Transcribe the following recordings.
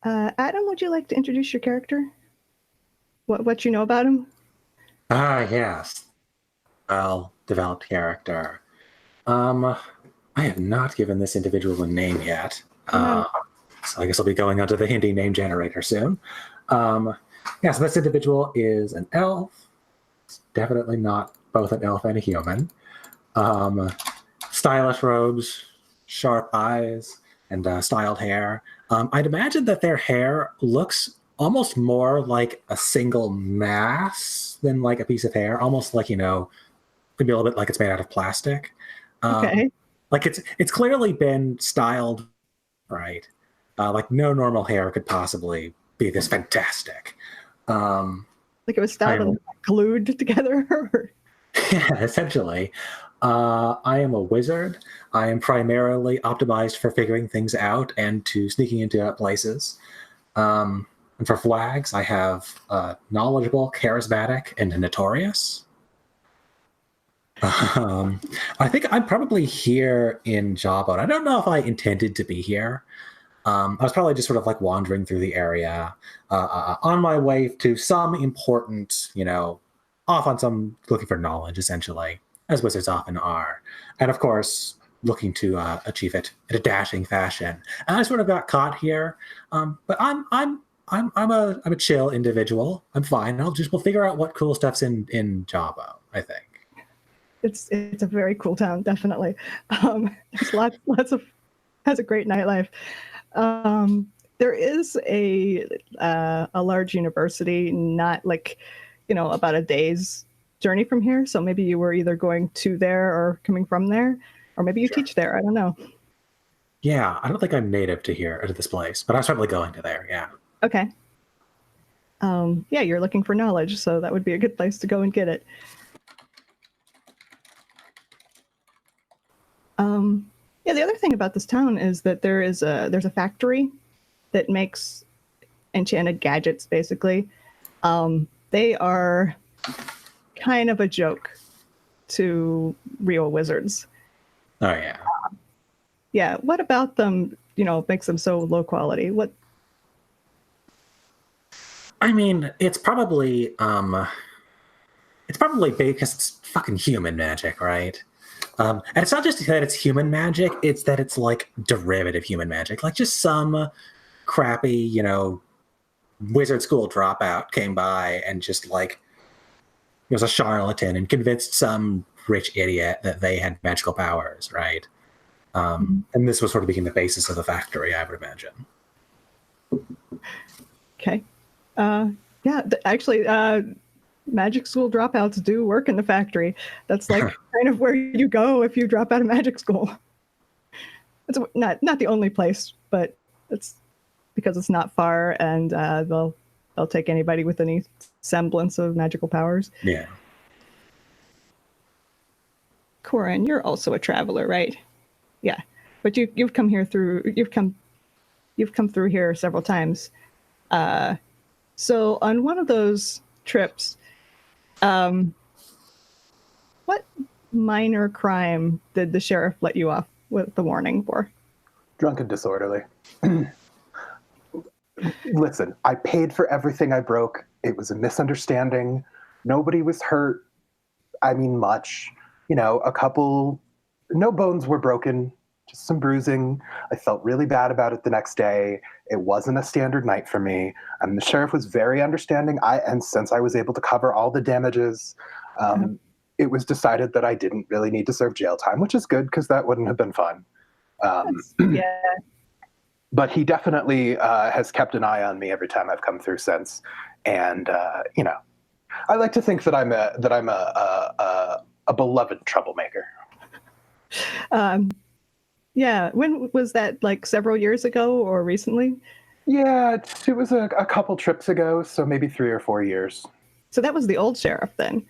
Adam, would you like to introduce your character? What you know about him? Yes. Well-developed character. I have not given this individual a name yet. Oh no. So I guess I'll be going onto the handy name generator soon. Um, so this individual is an elf. It's definitely not both an elf and a human. Um, Stylish robes, sharp eyes, and styled hair. I'd imagine that their hair looks almost more like a single mass than like a piece of hair, almost like, could be a little bit like it's made out of plastic. Um, Okay. like it's clearly been styled right. Like no normal hair could possibly be this fantastic. Um, Like it was styled I and glued together. Yeah, essentially. I am a wizard. I am primarily optimized for figuring things out and to sneaking into places. And for flags, I have knowledgeable, charismatic, and notorious. Um, I think I'm probably here in Jawbone. I don't know if I intended to be here. I was probably just sort of like wandering through the area on my way to some important, off on some looking for knowledge, essentially, as wizards often are. And of course, looking to achieve it in a dashing fashion. And I sort of got caught here, but I'm a chill individual. I'm fine. We'll figure out what cool stuff's in Java, I think. It's a very cool town, definitely. There's lots of has a great nightlife. There is a large university, not like, about a day's journey from here. So maybe you were either going to there or coming from there, or maybe you Sure. teach there. I don't know. Yeah, I don't think I'm native to this place, but I was probably going to there. Yeah. Okay. Yeah, you're looking for knowledge, so that would be a good place to go and get it. Yeah, the other thing about this town is that there's a factory that makes enchanted gadgets, basically. They are kind of a joke to real wizards. Oh yeah. Yeah, what about them, makes them so low quality? What? I mean, it's probably because it's fucking human magic, right? And it's not just that it's human magic; it's that it's like derivative human magic, like just some crappy, wizard school dropout came by and just like was a charlatan and convinced some rich idiot that they had magical powers, right? And this was sort of became the basis of the factory, I would imagine. Okay. Yeah, actually, magic school dropouts do work in the factory. That's like kind of where you go if you drop out of magic school. It's not the only place, but it's because it's not far, and they'll take anybody with any semblance of magical powers. Yeah. Korrin, you're also a traveler, right? Yeah, but you've come through here several times. So on one of those trips, what minor crime did the sheriff let you off with the warning for? Drunk and disorderly. Listen, I paid for everything I broke. It was a misunderstanding. Nobody was hurt. I mean, much. No bones were broken, just some bruising. I felt really bad about it the next day. It wasn't a standard night for me. And the sheriff was very understanding. And since I was able to cover all the damages, it was decided that I didn't really need to serve jail time, which is good because that wouldn't have been fun. Yeah. But he definitely has kept an eye on me every time I've come through since. And, I like to think that I'm a beloved troublemaker. Yeah. When was that? Like several years ago or recently? Yeah, it was a couple trips ago, so maybe 3 or 4 years. So that was the old sheriff then.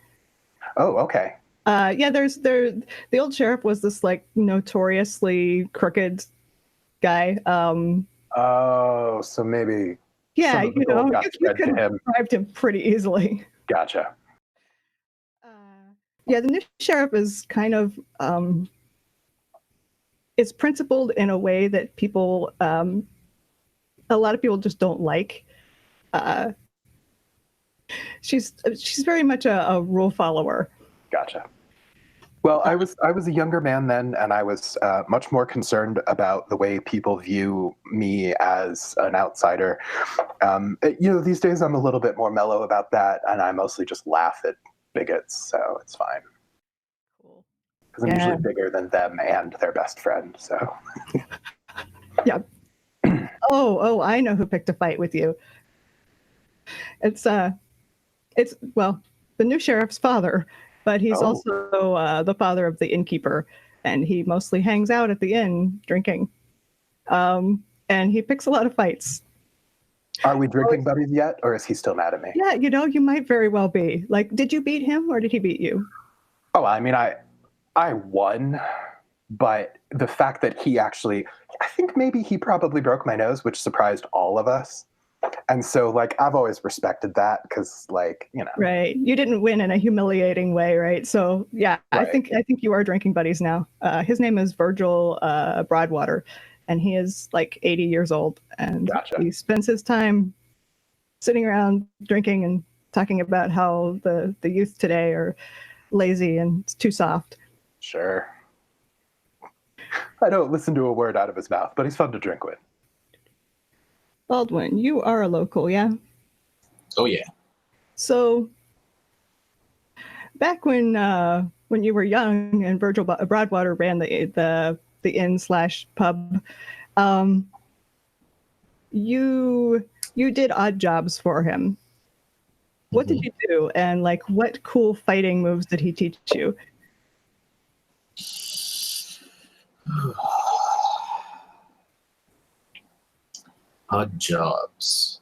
Oh, okay. Yeah, the old sheriff was this like notoriously crooked guy. Oh, so maybe. Yeah, you could have described him pretty easily. Gotcha. Yeah, the new sheriff is kind of it's principled in a way that people a lot of people just don't like. She's very much a rule follower. Gotcha. Well, I was a younger man then, and I was much more concerned about the way people view me as an outsider. These days I'm a little bit more mellow about that, and I mostly just laugh at bigots, so it's fine. Cool. Because I'm usually bigger than them and their best friend. So. Yeah. Oh, I know who picked a fight with you. It's the new sheriff's father, but he's also the father of the innkeeper, and he mostly hangs out at the inn drinking. And he picks a lot of fights. Are we drinking buddies yet, or is he still mad at me? Yeah, you might very well be. Like, did you beat him, or did he beat you? Oh, I mean, I won, but the fact that he actually, I think maybe he probably broke my nose, which surprised all of us. And so, like, I've always respected that because, like, Right. You didn't win in a humiliating way, right? So, yeah, right. I think you are drinking buddies now. His name is Virgil Broadwater, and he is like 80 years old, and he spends his time sitting around drinking and talking about how the youth today are lazy and too soft. Sure. I don't listen to a word out of his mouth, but he's fun to drink with. Baldwin, you are a local, yeah? Oh, yeah. So, back when you were young and Virgil Broadwater ran the inn/pub, you did odd jobs for him. What did you do, and like what cool fighting moves did he teach you? Odd jobs.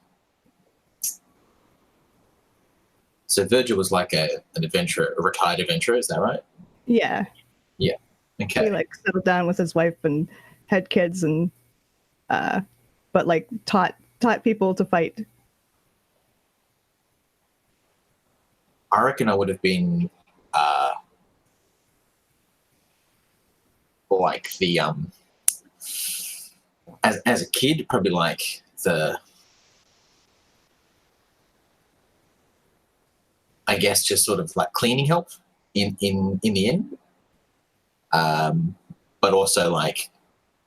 So Virgil was like an adventurer, a retired adventurer, is that right? Yeah. Yeah. Okay. He like settled down with his wife and had kids, and but like taught people to fight. I reckon I would have been like the as a kid, probably like I guess just sort of like cleaning help in the inn, but also like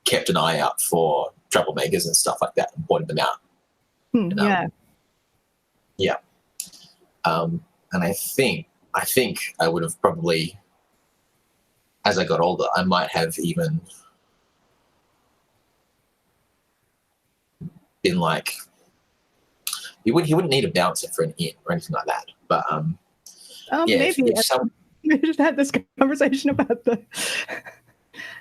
kept an eye out for troublemakers and stuff like that and pointed them out. Yeah. And I think I would have probably, as I got older, I might have even been like, he wouldn't need a bouncer for an inn or anything like that. But maybe we just had this conversation about the.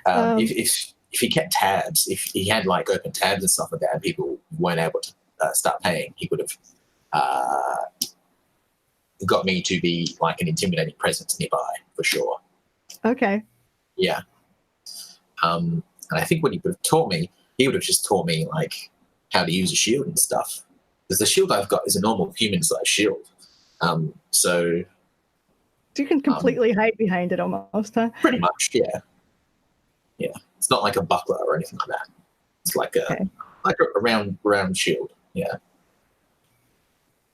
If he kept tabs, if he had like open tabs and stuff like that, and people weren't able to start paying, he would have got me to be like an intimidating presence nearby for sure. Okay. Yeah. And I think what he would have taught me, he would have just taught me like how to use a shield and stuff. Because the shield I've got is a normal human-sized shield. So you can completely hide behind it almost, huh? Pretty much, yeah. Yeah. It's not like a buckler or anything like that. It's like a round shield. Yeah.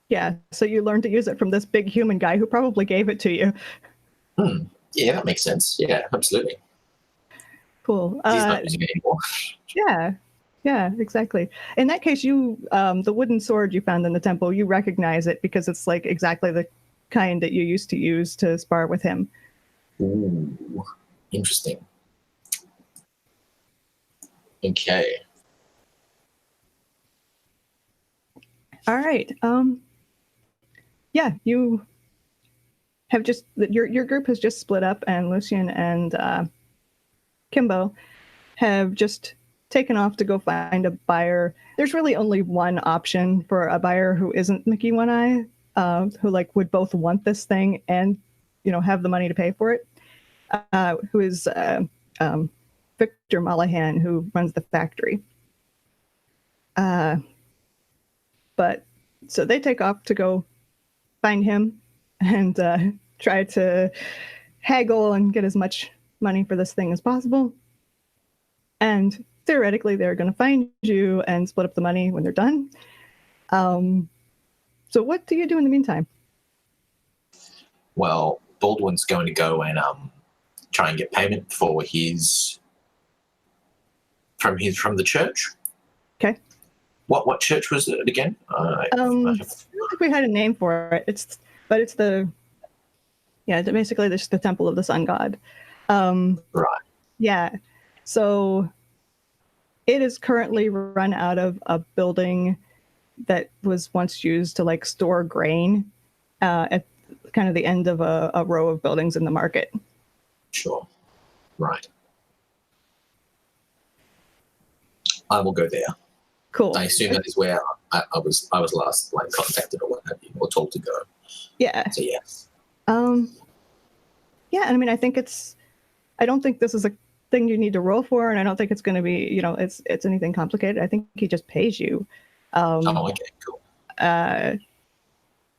Yeah. So you learned to use it from this big human guy who probably gave it to you. Yeah, that makes sense. Yeah, absolutely. Cool. He's not using it anymore. Yeah, exactly. In that case, you the wooden sword you found in the temple, you recognize it because it's like exactly the kind that you used to use to spar with him. Ooh, interesting. Okay. All right. Yeah, you have just your group has just split up, and Lucian and Kimbo have just taken off to go find a buyer. There's really only one option for a buyer who isn't Mickey One Eye, who like would both want this thing and have the money to pay for it. Who is Victor Mollahan, who runs the factory. But so they take off to go find him and try to haggle and get as much money for this thing as possible. And theoretically they're going to find you and split up the money when they're done. So what do you do in the meantime? Well, Baldwin's going to go and try and get payment for his from the church. Okay. What church was it again? I don't think we had a name for it. It's basically this the temple of the sun god. Right. Yeah. So it is currently run out of a building that was once used to like store grain at kind of the end of a row of buildings in the market. Sure. Right. I will go there. Cool. I assume that is where I was last like contacted or what have you, or told to go. Yeah. So yes. Yeah, and I mean I don't think this is a thing you need to roll for, and I don't think it's going to be, it's anything complicated. I think he just pays you. Okay, cool. I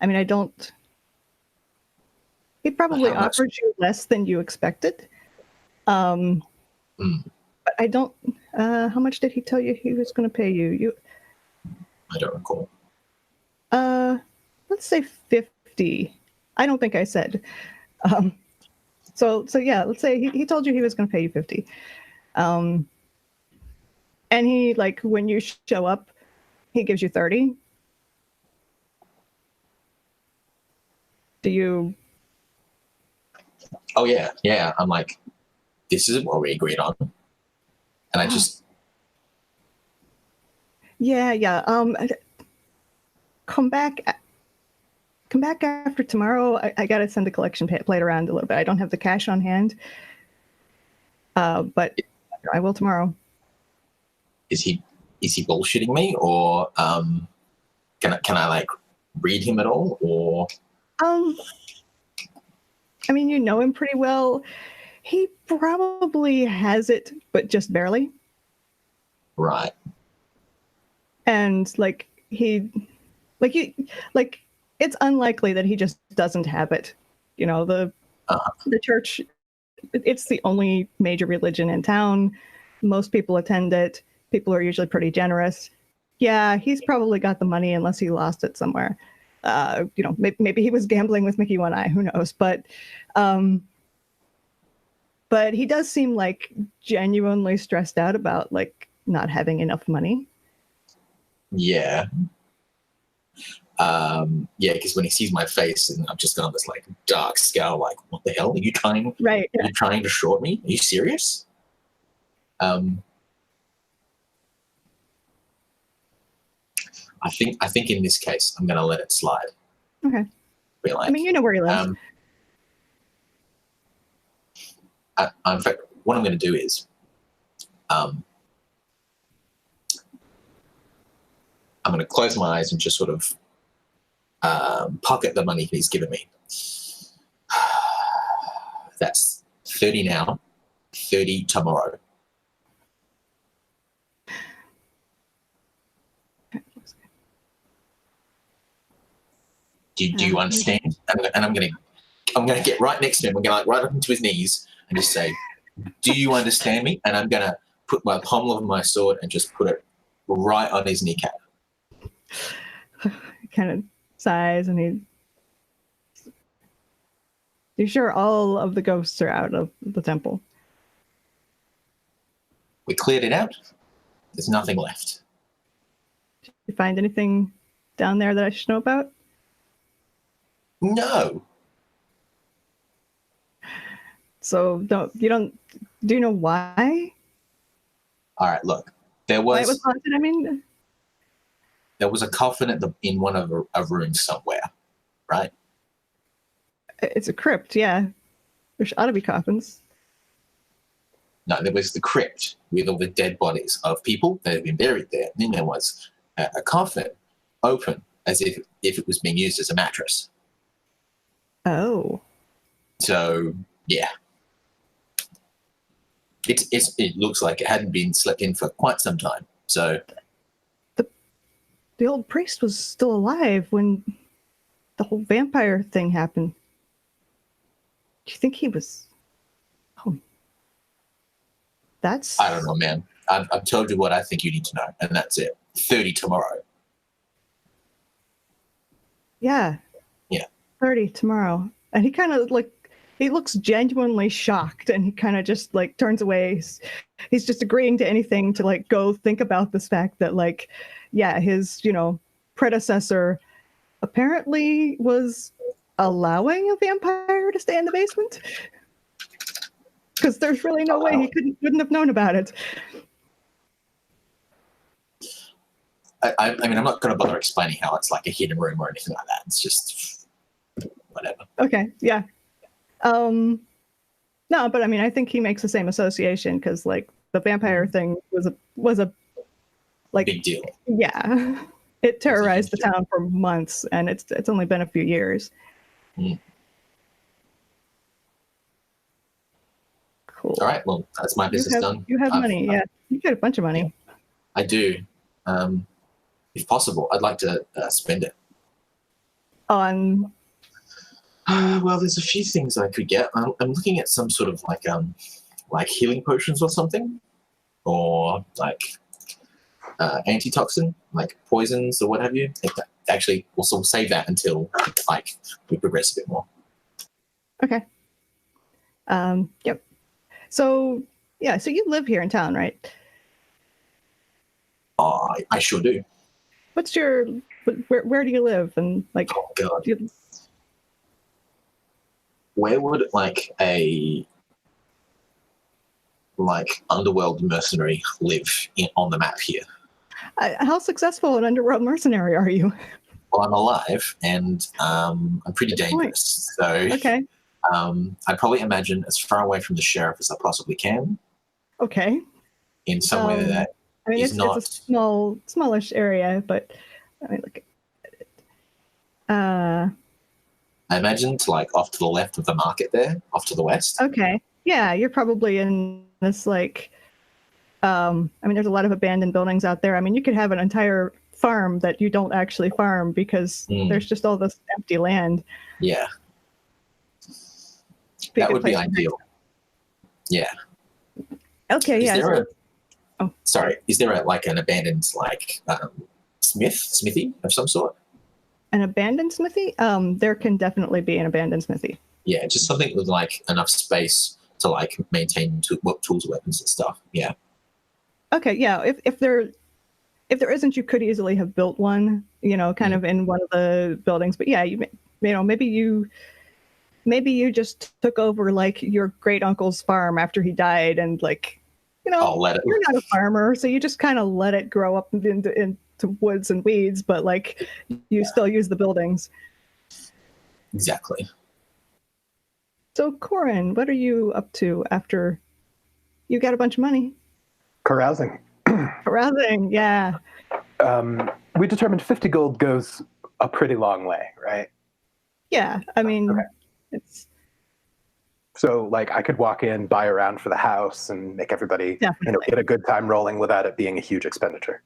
mean, he probably offered you less than you expected. But I don't, how much did he tell you he was going to pay you? I don't recall. Let's say 50. I don't think I said. So yeah, let's say he told you he was going to pay you 50. And he, like, when you show up, he gives you 30. Do you? Oh yeah. I'm like, this isn't what we agreed on, and I just. Yeah. Come back after tomorrow. I gotta send the collection plate around a little bit. I don't have the cash on hand, but I will tomorrow. Is he bullshitting me, or can I like read him at all, or? I mean, you know him pretty well. He probably has it, but just barely. Right. And it's unlikely that he just doesn't have it. The church, it's the only major religion in town. Most people attend it. People are usually pretty generous. Yeah, he's probably got the money unless he lost it somewhere. Maybe he was gambling with Mickey One Eye, who knows? But he does seem like genuinely stressed out about like not having enough money. Yeah. Because when he sees my face, and I'm just got this like dark scowl, like, what the hell are you trying? Right. Are you trying to short me? Are you serious? I think in this case, I'm going to let it slide. Okay. Like, I mean, you know where he lives. In fact, what I'm going to do is, I'm going to close my eyes and just sort of pocket the money he's given me. That's 30 now, 30 tomorrow. Do you understand? And I'm gonna get right next to him. I'm gonna like right up into his knees and just say, "Do you understand me?" And I'm gonna put my pommel of my sword and just put it right on his kneecap. He kind of sighs, and you sure all of the ghosts are out of the temple? We cleared it out. There's nothing left. Did you find anything down there that I should know about? No. So do you know why? All right, look. Why it was haunted, I mean? There was a coffin in one of a room somewhere, right? It's a crypt, yeah. There ought to be coffins. No, there was the crypt with all the dead bodies of people that had been buried there. And then there was a coffin open as if it was being used as a mattress. Oh. So, yeah. It looks like it hadn't been slept in for quite some time. So the old priest was still alive when the whole vampire thing happened. Do you think he was? Oh, that's. I don't know, man. I've told you what I think you need to know, and that's it. 30 tomorrow. Yeah. Yeah. 30 tomorrow. And he kind of he looks genuinely shocked, and he kind of just turns away. He's just agreeing to anything to go think about this fact that his, predecessor apparently was allowing a vampire to stay in the basement. Because there's really no way he wouldn't have known about it. I mean, I'm not going to bother explaining how it's like a hidden room or anything like that. It's just whatever. Okay, yeah. No, but I mean, I think he makes the same association because the vampire thing was a Big deal. Yeah, it terrorized the town for months, and it's only been a few years. Mm. Cool. All right, well, that's my business done. You have money, yeah. You got a bunch of money. I do. If possible, I'd like to spend it. On? Well, there's a few things I could get. I'm looking at some sort of like healing potions or something, or antitoxin, like poisons or what have you. Actually, we'll save that until we progress a bit more. Okay. Yep. So yeah, so you live here in town, right? I sure do. What's your where do you live? And Oh God. Where would a underworld mercenary live on the map here? How successful an underworld mercenary are you? Well, I'm alive, and I'm pretty dangerous. So okay. I'd probably imagine as far away from the sheriff as I possibly can. Okay. In somewhere that I mean, it's not a smallish area, but I mean, look at it. I imagine off to the left of the market there, off to the west. Okay. Yeah, you're probably in this I mean, there's a lot of abandoned buildings out there. I mean, you could have an entire farm that you don't actually farm because there's just all this empty land. Yeah. That would be ideal. Yeah. Okay, yeah. Sorry, is there an abandoned smithy of some sort? An abandoned smithy? There can definitely be an abandoned smithy. Yeah, just something with enough space to maintain tools, weapons, and stuff. Yeah. Okay, yeah. If there isn't, you could easily have built one. Kind of in one of the buildings. But yeah, maybe you just took over your great uncle's farm after he died, and you're not a farmer, so you just kind of let it grow up into woods and weeds, but you still use the buildings. Exactly. So Korrin, what are you up to after you got a bunch of money? Carousing. Carousing, yeah. We determined 50 gold goes a pretty long way, right? Yeah, I mean, okay. It's so I could walk in, buy a round for the house, and make everybody get a good time rolling without it being a huge expenditure.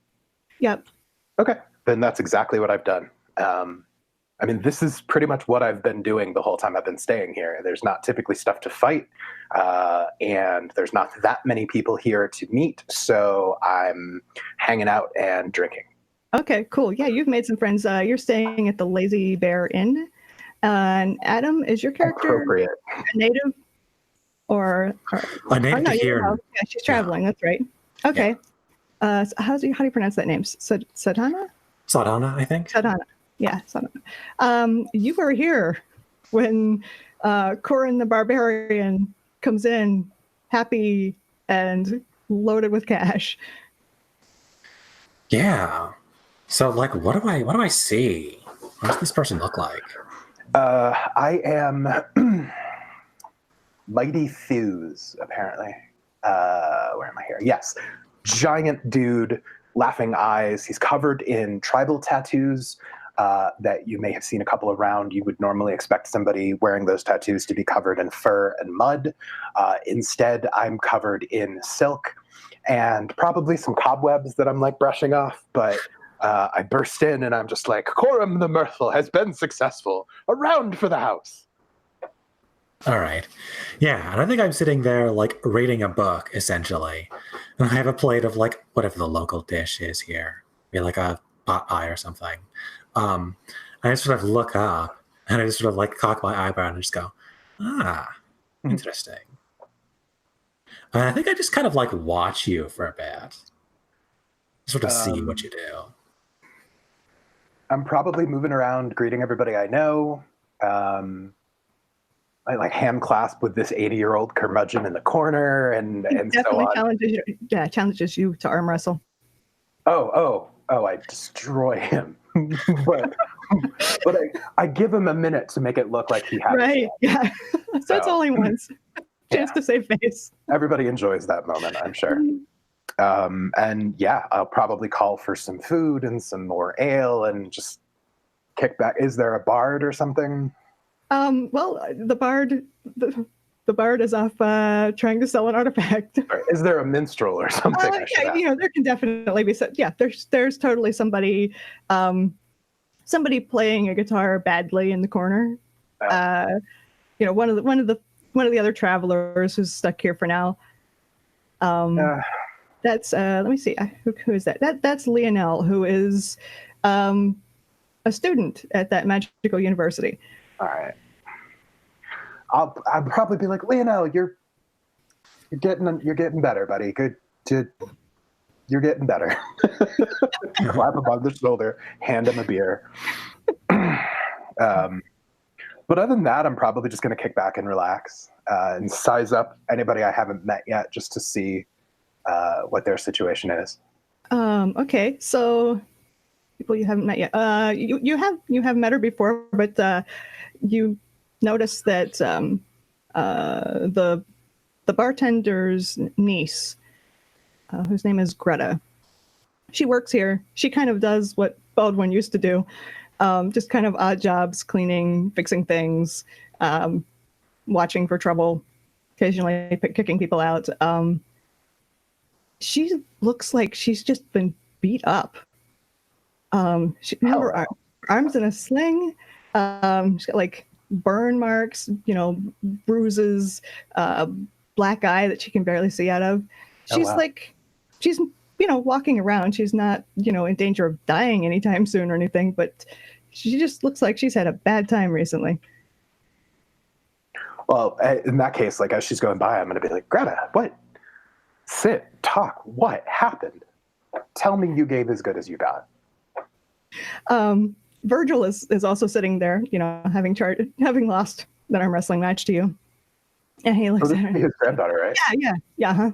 Yep. Okay, then that's exactly what I've done. I mean, this is pretty much what I've been doing the whole time I've been staying here. There's not typically stuff to fight, and there's not that many people here to meet, so I'm hanging out and drinking. Okay, cool. Yeah, you've made some friends. You're staying at the Lazy Bear Inn. And Adam, is your character appropriate a native or a native here? Yeah, she's traveling. Yeah. That's right. Okay. Yeah. So how do you pronounce that name? Sadhana? Sadhana, I think. Sadhana. Yeah, Sadhana. You were here when Korrin the Barbarian comes in, happy and loaded with cash. Yeah. So, what do I see? What does this person look like? I am Mighty Thews, apparently. Where am I here? Yes. Giant dude, laughing eyes. He's covered in tribal tattoos that you may have seen a couple around. You would normally expect somebody wearing those tattoos to be covered in fur and mud. Instead, I'm covered in silk and probably some cobwebs that I'm brushing off, but I burst in and I'm just Korrin the Mirthful has been successful. A round for the house. All right. Yeah, and I think I'm sitting there like reading a book essentially, and I have a plate of like whatever the local dish is here, maybe like a pot pie or something. Um, and I sort of look up and I just sort of like cock my eyebrow and just go, ah, interesting. And I think I just kind of like watch you for a bit, sort of see what you do. I'm probably moving around, greeting everybody I know. I like hand clasp with this 80-year-old curmudgeon in the corner, and so Definitely on. challenges you to arm wrestle. Oh! I destroy him, but I give him a minute to make it look like he had. Right? Yeah. So that's all he wants. Chance Yeah. to save face. Everybody enjoys that moment, I'm sure. And yeah, I'll probably call for some food and some more ale and just kick back. Is there a bard or something? Well, the bard is off trying to sell an artifact. Or is there a minstrel or something? Yeah, there can definitely be. Yeah, there's totally somebody playing a guitar badly in the corner. One of the other travelers who's stuck here for now. That's let me see, who is that? That's Lionel, who is a student at that magical university. All right. I'll probably be like, Lionel, you're getting better, buddy. Good. You're getting better. Clap him on the shoulder, hand him a beer. But other than that, I'm probably just going to kick back and relax and size up anybody I haven't met yet, just to see what their situation is. Okay, so people you haven't met yet. You have met her before, but you notice that the bartender's niece, whose name is Greta, she works here. She kind of does what Baldwin used to do, just kind of odd jobs, cleaning, fixing things, watching for trouble, occasionally kicking people out. She looks like she's just been beat up. Her arms in a sling. She's got like burn marks, bruises, black eye that she can barely see out of. She's walking around. She's not, in danger of dying anytime soon or anything, but she just looks like she's had a bad time recently. Well, in that case, like as she's going by, I'm going to be like, Greta, what? Sit, talk. What happened? Tell me you gave as good as you got. Virgil is also sitting there, having lost that arm wrestling match to you. And he looks at her. His granddaughter, right? Yeah, huh?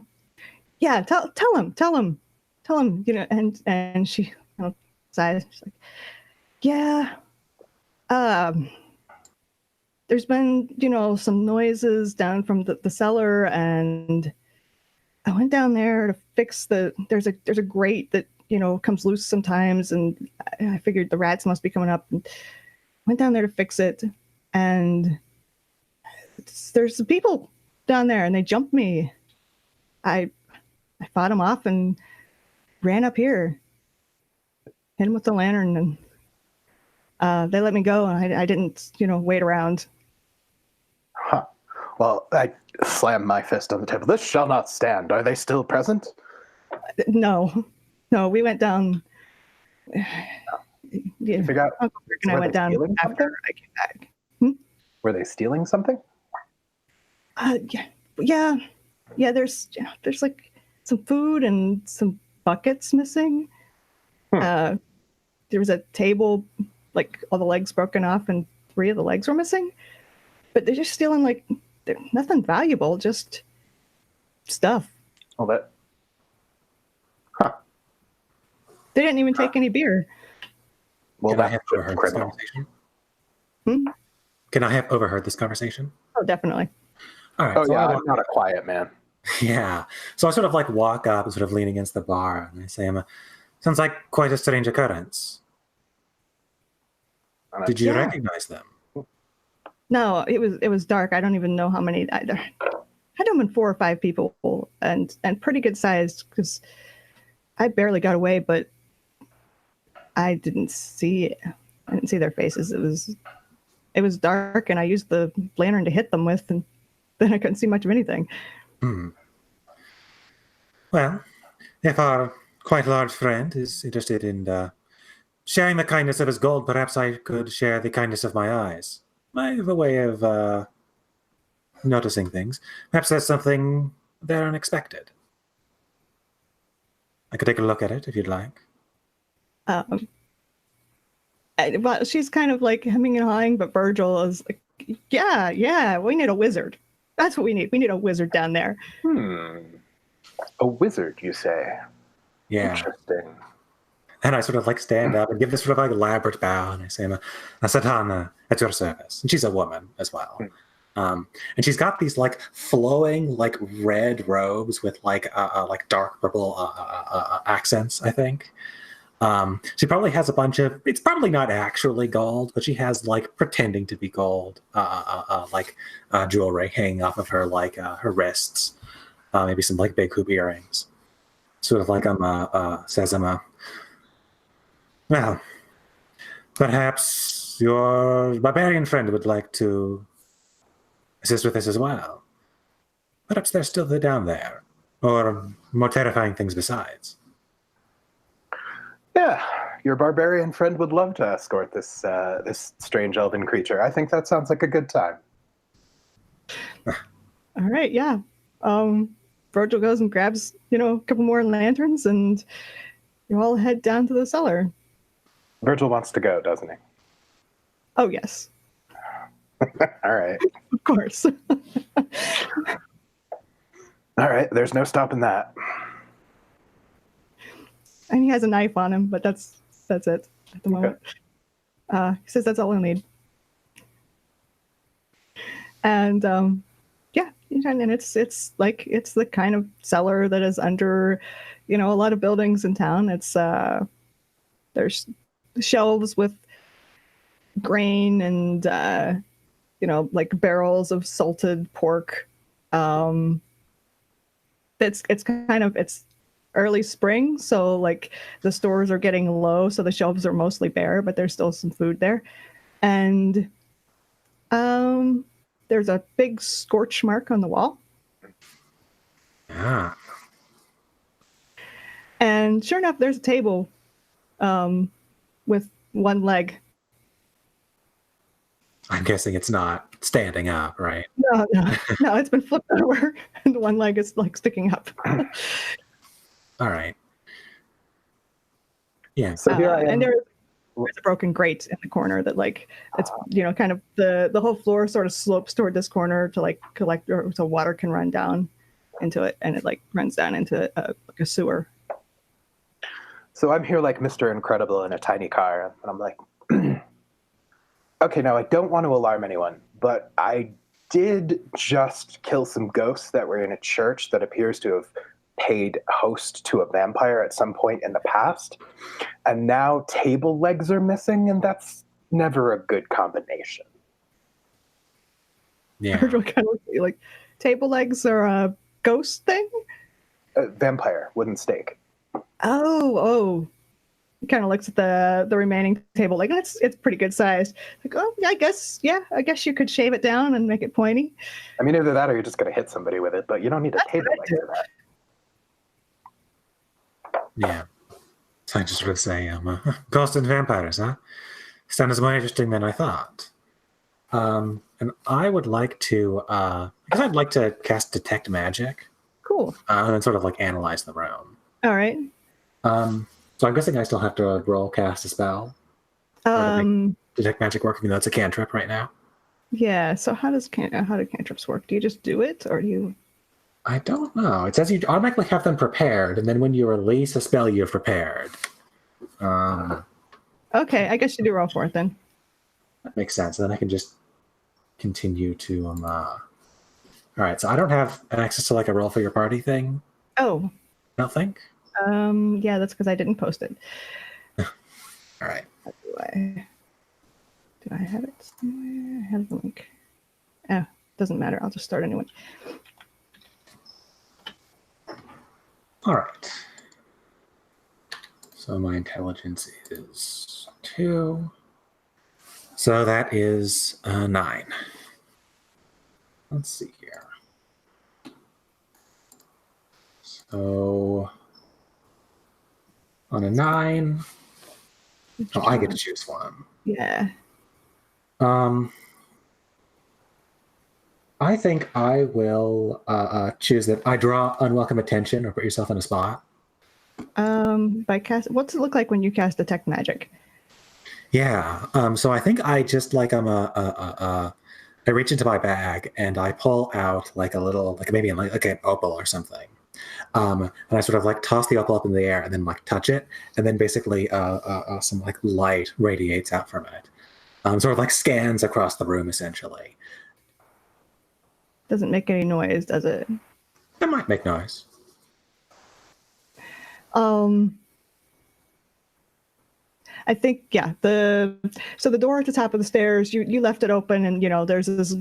Yeah, tell him, and she sighs. She's like, yeah, there's been, some noises down from the cellar, and I went down there to fix there's a grate that, comes loose sometimes, and I figured the rats must be coming up, and went down there to fix it, and there's some people down there, and they jumped me. I fought them off and ran up here, hit them with the lantern, and they let me go, and I didn't, wait around. Huh. Well, I slammed my fist on the table. This shall not stand. Are they still present? No, we went down. You figure out Uncle Rick and I went down after I came back. Were they stealing something? Yeah. There's like some food and some buckets missing. There was a table, like all the legs broken off, and 3 of the legs were missing. But they're just stealing nothing valuable, just stuff. Well, that. They didn't even take any beer. Well, Can I have overheard this conversation? Can I have overheard this conversation? Oh, definitely. All right. Oh, so yeah, I'm not a quiet man. Yeah. So I sort of like walk up and sort of lean against the bar, and I say, sounds like quite a strange occurrence. Did you recognize them? No, it was dark. I don't even know how many. I had to have been 4 or 5 people, and pretty good sized, because I barely got away, but I didn't see their faces. It was it was dark, and I used the lantern to hit them with, and then I couldn't see much of anything. Well, if our quite large friend is interested in sharing the kindness of his gold, perhaps I could share the kindness of my eyes. I have a way of noticing things. Perhaps there's something there unexpected. I could take a look at it if you'd like. Well, she's kind of like hemming and hawing, but Virgil is like, yeah, we need a wizard. That's what we need. We need a wizard down there. A wizard, you say? Yeah. Interesting. And I sort of like stand up and give this sort of like elaborate bow, and I say, Sadhana, at your service. And she's a woman as well. And she's got these like flowing like red robes with like dark purple accents, I think. She probably has a bunch of, it's probably not actually gold, but she has like pretending to be gold, jewelry hanging off of her, like her wrists, maybe some like big hoop earrings. Sort of like says, well, perhaps your barbarian friend would like to assist with this as well. Perhaps they're still down there, or more terrifying things besides. Yeah, your barbarian friend would love to escort this this strange elven creature. I think that sounds like a good time. All right, yeah. Virgil goes and grabs, a couple more lanterns, and you all head down to the cellar. Virgil wants to go, doesn't he? Oh, yes. All right. Of course. All right, there's no stopping that. And he has a knife on him, but that's it at the moment. He says that's all he'll need. And yeah, and it's the kind of cellar that is under, a lot of buildings in town. It's there's shelves with grain and like barrels of salted pork. It's early spring, so like the stores are getting low, so the shelves are mostly bare, but there's still some food there. And there's a big scorch mark on the wall. Ah. And sure enough, there's a table with one leg. I'm guessing it's not standing up, right? No, it's been flipped over, and the one leg is like sticking up. All right. Yeah. So here I am. And there's a broken grate in the corner that like it's kind of the whole floor sort of slopes toward this corner to like collect, or so water can run down into it, and it like runs down into like a sewer. So I'm here like Mr. Incredible in a tiny car, and I'm like, okay, now I don't want to alarm anyone, but I did just kill some ghosts that were in a church that appears to have paid host to a vampire at some point in the past, and now table legs are missing, and that's never a good combination. Yeah. Kind of like table legs are a ghost thing. Vampire, wooden stake. Oh. He kind of looks at the remaining table like it's pretty good sized. Like, oh, I guess you could shave it down and make it pointy. I mean, either that or you're just going to hit somebody with it, but you don't need a table leg for that. Yeah. So I just sort of say, ghosts and vampires, huh? Sounds more interesting than I thought. And I would like to, because I'd like to cast Detect Magic. Cool. And then sort of like analyze the room. All right. So I'm guessing I still have to roll cast a spell. Detect Magic work, even though it's a cantrip right now. Yeah. So how do cantrips work? Do you just do it, or do you? I don't know. It says you automatically have them prepared, and then when you release a spell you've prepared. Okay, I guess you do roll for it then. That makes sense. Then I can just continue to all right, so I don't have access to like a roll for your party thing. Oh. I don't think. Yeah, that's because I didn't post it. All right. Do I have it somewhere? I have the link. Oh, doesn't matter. I'll just start anyway. All right. So my intelligence is 2. So that is 9. Let's see here. So on a 9, I get to choose one. Yeah. I think I will choose that I draw unwelcome attention or put yourself in a spot. By cast, what's it look like when you cast detect magic? Yeah. So I think I just like I reach into my bag and I pull out like a little, like maybe like an opal or something. And I sort of like toss the opal up in the air and then like touch it, and then basically some like light radiates out from it. Sort of like scans across the room essentially. Doesn't make any noise, does it? It might make noise. I think, yeah, the door at the top of the stairs, you left it open, and there's this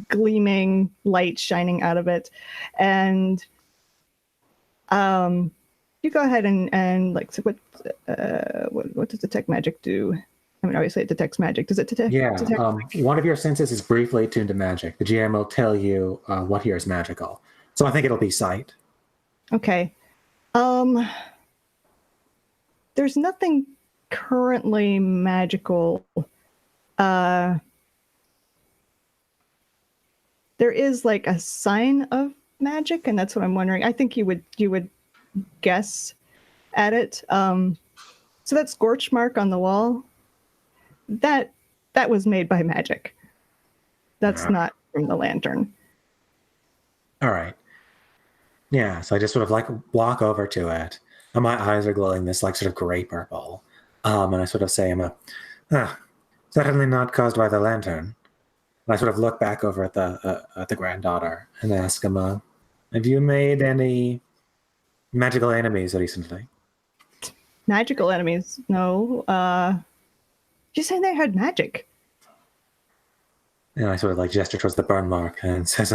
gleaming light shining out of it, and you go ahead and like, so what does detect magic do? I mean, obviously it detects magic. Does it detect? Yeah. detect One of your senses is briefly attuned to magic. The GM will tell you what here is magical. So I think it'll be sight. Okay. There's nothing currently magical. There is like a sign of magic, and that's what I'm wondering. I think you would guess at it. So that scorch mark on the wall, that was made by magic. That's not from the lantern. All right. Yeah, so I just sort of like walk over to it, and my eyes are glowing this like sort of gray purple. And I sort of say, certainly not caused by the lantern. And I sort of look back over at the granddaughter and ask him, have you made any magical enemies recently? Magical enemies? No. You saying they had magic? And I sort of like gesture towards the burn mark and says,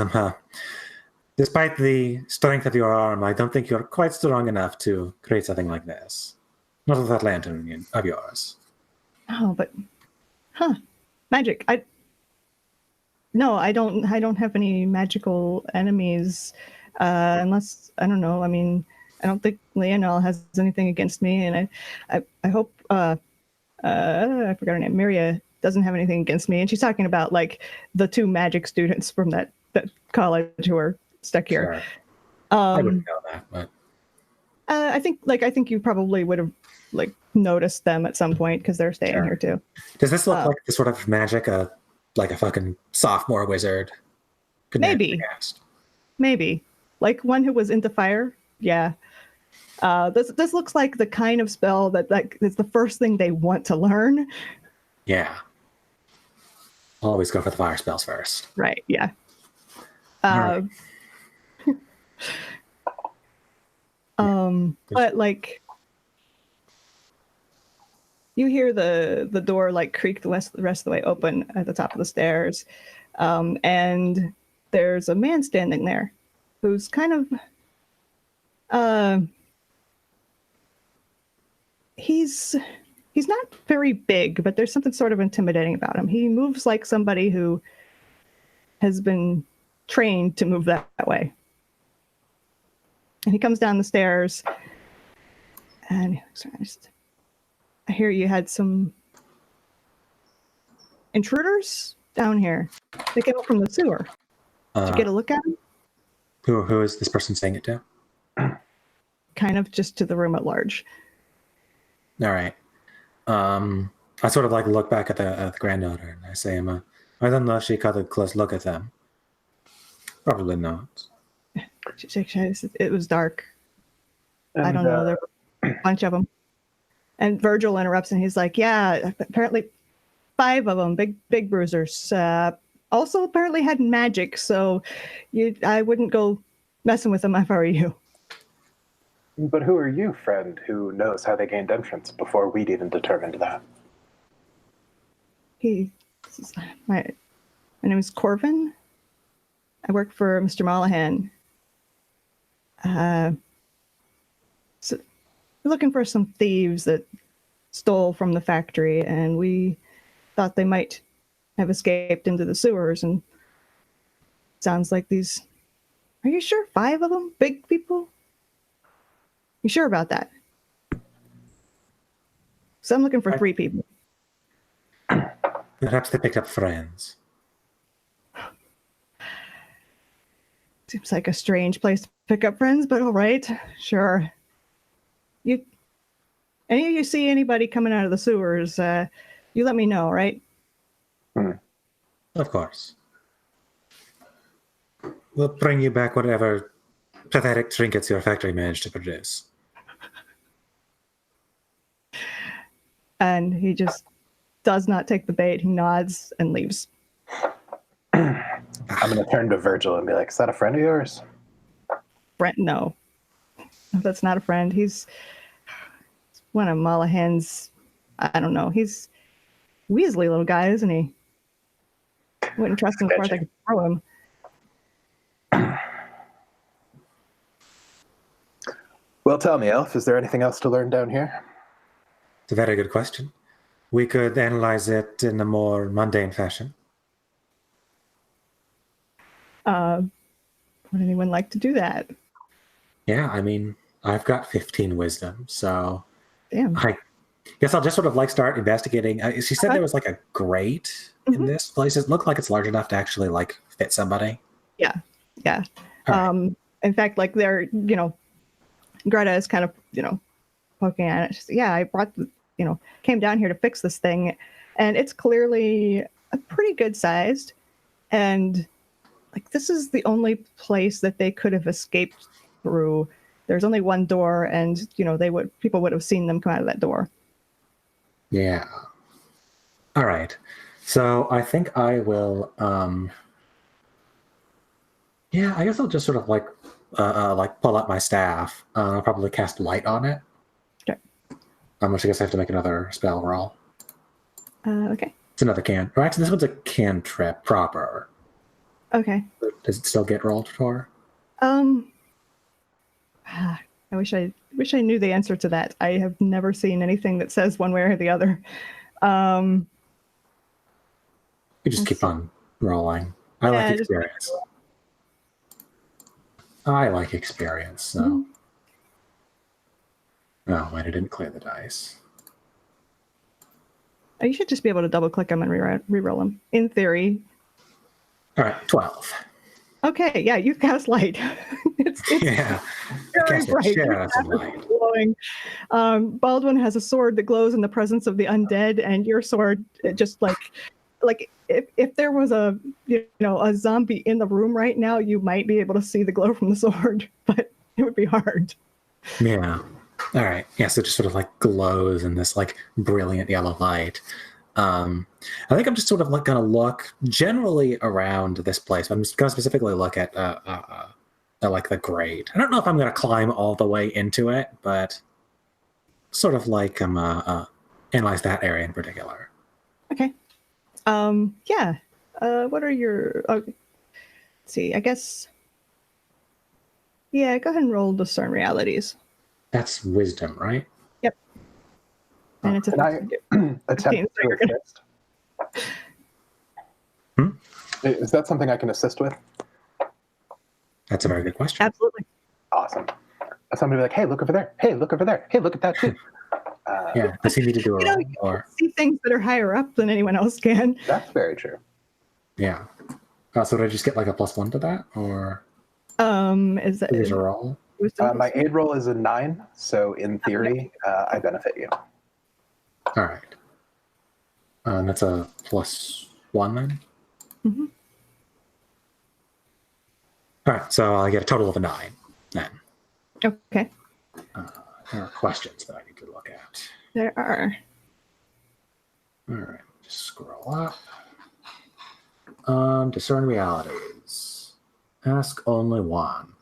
despite the strength of your arm, I don't think you're quite strong enough to create something like this. Not with that lantern of yours. Oh, but magic. No, I don't have any magical enemies. Unless, I don't know. I mean, I don't think Leonel has anything against me, and I hope I forgot her name. Miria doesn't have anything against me, and she's talking about like the 2 magic students from that college who are stuck here. Sure. I wouldn't know that, but I think you probably would have like noticed them at some point because they're staying here too. Does this look like the sort of magic like a fucking sophomore wizard could maybe cast? Maybe like one who was into fire. Yeah. This looks like the kind of spell that like is the first thing they want to learn. Yeah. Always go for the fire spells first. Right. Yeah. Right. But like you hear the door like creak the rest of the way open at the top of the stairs, and there's a man standing there who's kind of he's not very big, but there's something sort of intimidating about him. He moves like somebody who has been trained to move that way. And he comes down the stairs, and I hear you had some intruders down here. They came up from the sewer. Did you get a look at them? Who is this person saying it to? Kind of just to the room at large. All right. I sort of like look back at the granddaughter and I say, I don't know if she caught a close look at them. Probably not. It was dark. And, I don't know. There were a bunch of them. And Virgil interrupts and he's like, yeah, apparently 5 of them, big bruisers. Also apparently had magic, so I wouldn't go messing with them if I were you. But who are you, friend, who knows how they gained entrance before we'd even determined that? My name is Corvin. I work for Mr. Mollahan. So we're looking for some thieves that stole from the factory, and we thought they might have escaped into the sewers, and sounds like these. Are you sure 5 of them? Big people? You sure about that? So I'm looking for 3 people. Perhaps they picked up friends. Seems like a strange place to pick up friends, but all right, sure. Any of you see anybody coming out of the sewers, you let me know, right? Of course. We'll bring you back whatever pathetic trinkets your factory managed to produce. And he just does not take the bait. He nods and leaves. I'm going to turn to Virgil and be like, is that a friend of yours? Brent, no. No, that's not a friend. He's one of Mullahan's, I don't know. He's Weasley little guy, isn't he? Wouldn't trust him as far as I could throw him. Well, tell me, Elf, is there anything else to learn down here? It's a very good question. We could analyze it in a more mundane fashion. Would anyone like to do that? Yeah, I mean, I've got 15 wisdom, so Damn. I guess I'll just sort of like start investigating. She said there was like a grate in this place. It looked like it's large enough to actually like fit somebody. Yeah. All right. In fact, like they're, Greta is kind of, poking at it. She's, yeah, I brought, came down here to fix this thing, and it's clearly a pretty good sized, and like this is the only place that they could have escaped through. There's only one door, and people would have seen them come out of that door. Yeah. All right. So I think I will. Yeah, I guess I'll just sort of like pull out my staff. I'll probably cast light on it. Okay. Which I guess I have to make another spell roll. Okay. It's another can. Or actually, this one's a cantrip proper. Okay. Does it still get rolled for? I wish I knew the answer to that. I have never seen anything that says one way or the other. You just keep on rolling. I like experience. I like experience, so. Oh, wait, I didn't clear the dice. You should just be able to double click them and re-roll them. In theory. All right, 12. Okay, yeah, you cast light. it's yeah, very bright. Some light. Glowing. Baldwin has a sword that glows in the presence of the undead, and your sword, it just like if there was a a zombie in the room right now, you might be able to see the glow from the sword, but it would be hard. Yeah. All right. Yeah. So it just sort of like glows in this like brilliant yellow light. I think I'm just sort of like going to look generally around this place. I'm just going to specifically look at like the grate. I don't know if I'm going to climb all the way into it, but sort of like analyze that area in particular. Okay. Yeah. What are your? Let's see. I guess. Yeah. Go ahead and roll discern realities. That's wisdom, right? Yep. And it's Can I attempt to assist? Is that something I can assist with? That's a very good question. Absolutely. Awesome. Somebody be like, hey, look over there. Hey, look over there. Hey, look at that too. Yeah. Does he need to do a roll? Or see things that are higher up than anyone else can. That's very true. yeah. So did I just get like a +1 to that, or is that is a roll? My aid roll is a 9, so in theory, I benefit you. All right. And that's a +1 then? Mm-hmm. All right, so I get a total of a 9 then. Okay. There are questions that I need to look at. There are. All right, just scroll up. Discern realities. Ask only one.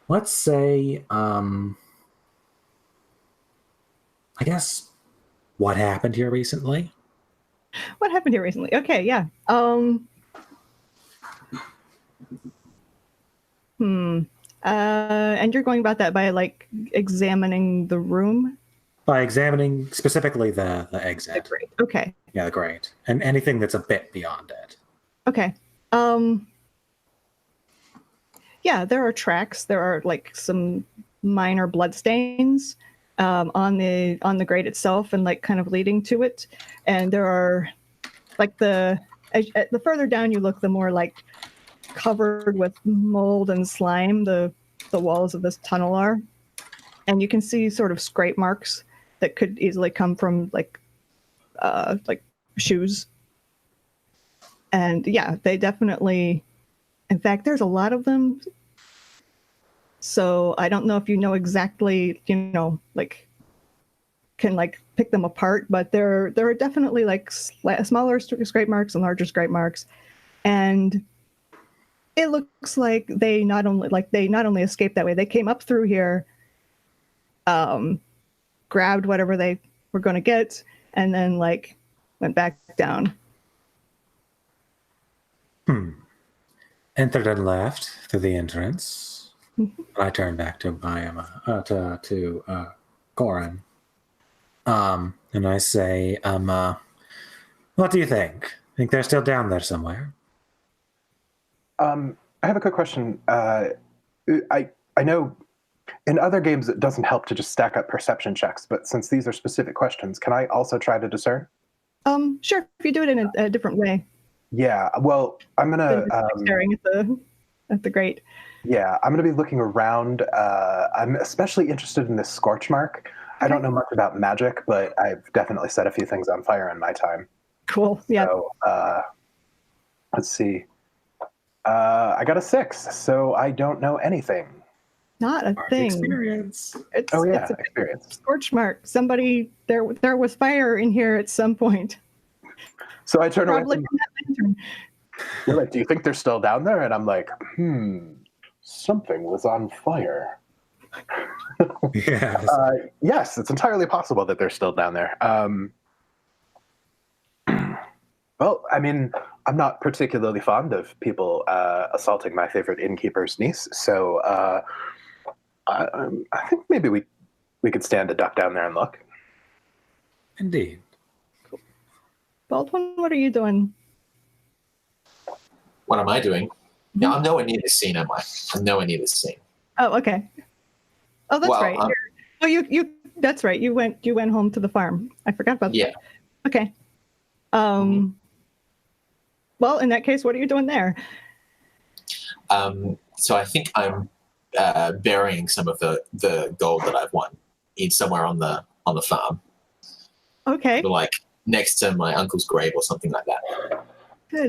Let's say, I guess, what happened here recently? What happened here recently? Okay, yeah. And you're going about that by like examining the room? By examining specifically the exit. Great. Okay. Yeah, the grate. And anything that's a bit beyond it. Okay. Yeah, there are tracks. There are like some minor blood stains on the grate itself, and like kind of leading to it. And there are like the further down you look, the more like covered with mold and slime the walls of this tunnel are, and you can see sort of scrape marks that could easily come from like shoes. And yeah, they definitely, in fact, there's a lot of them. So I don't know if you know exactly, like can like pick them apart, but there are definitely like smaller scrape marks and larger scrape marks. And it looks like they not only escaped that way, they came up through here, grabbed whatever they were going to get, and then like went back down. Entered and left through the entrance. I turned back to Korrin. And I say, what do you think? Think they're still down there somewhere? I have a quick question. I know in other games it doesn't help to just stack up perception checks, but since these are specific questions, can I also try to discern? Sure, if you do it in a different way. Yeah, well, I'm gonna staring at the grate. Yeah, I'm gonna be looking around. I'm especially interested in this scorch mark. I don't know much about magic, but I've definitely set a few things on fire in my time. Cool. Yeah. So let's see. I got a 6, so I don't know anything. Not a thing. Experience. It's Experience. Scorch mark. Somebody there was fire in here at some point. So I turn away. Probably from that lantern. You're like, do you think they're still down there? And I'm like, something was on fire. Yes. Yes, it's entirely possible that they're still down there. Well, I mean, I'm not particularly fond of people assaulting my favorite innkeeper's niece, so I think maybe we could stand a duck down there and look. Indeed. Cool. Baldwin, what are you doing? What am I doing? No, I'm nowhere near this scene, am I? I'm nowhere near this scene. Oh, okay. Oh, that's right. You that's right. You went home to the farm. I forgot about that. Yeah. Okay. Well, in that case, what are you doing there? So I think I'm burying some of the gold that I've won in somewhere on the farm. Okay. Like next to my uncle's grave or something like that.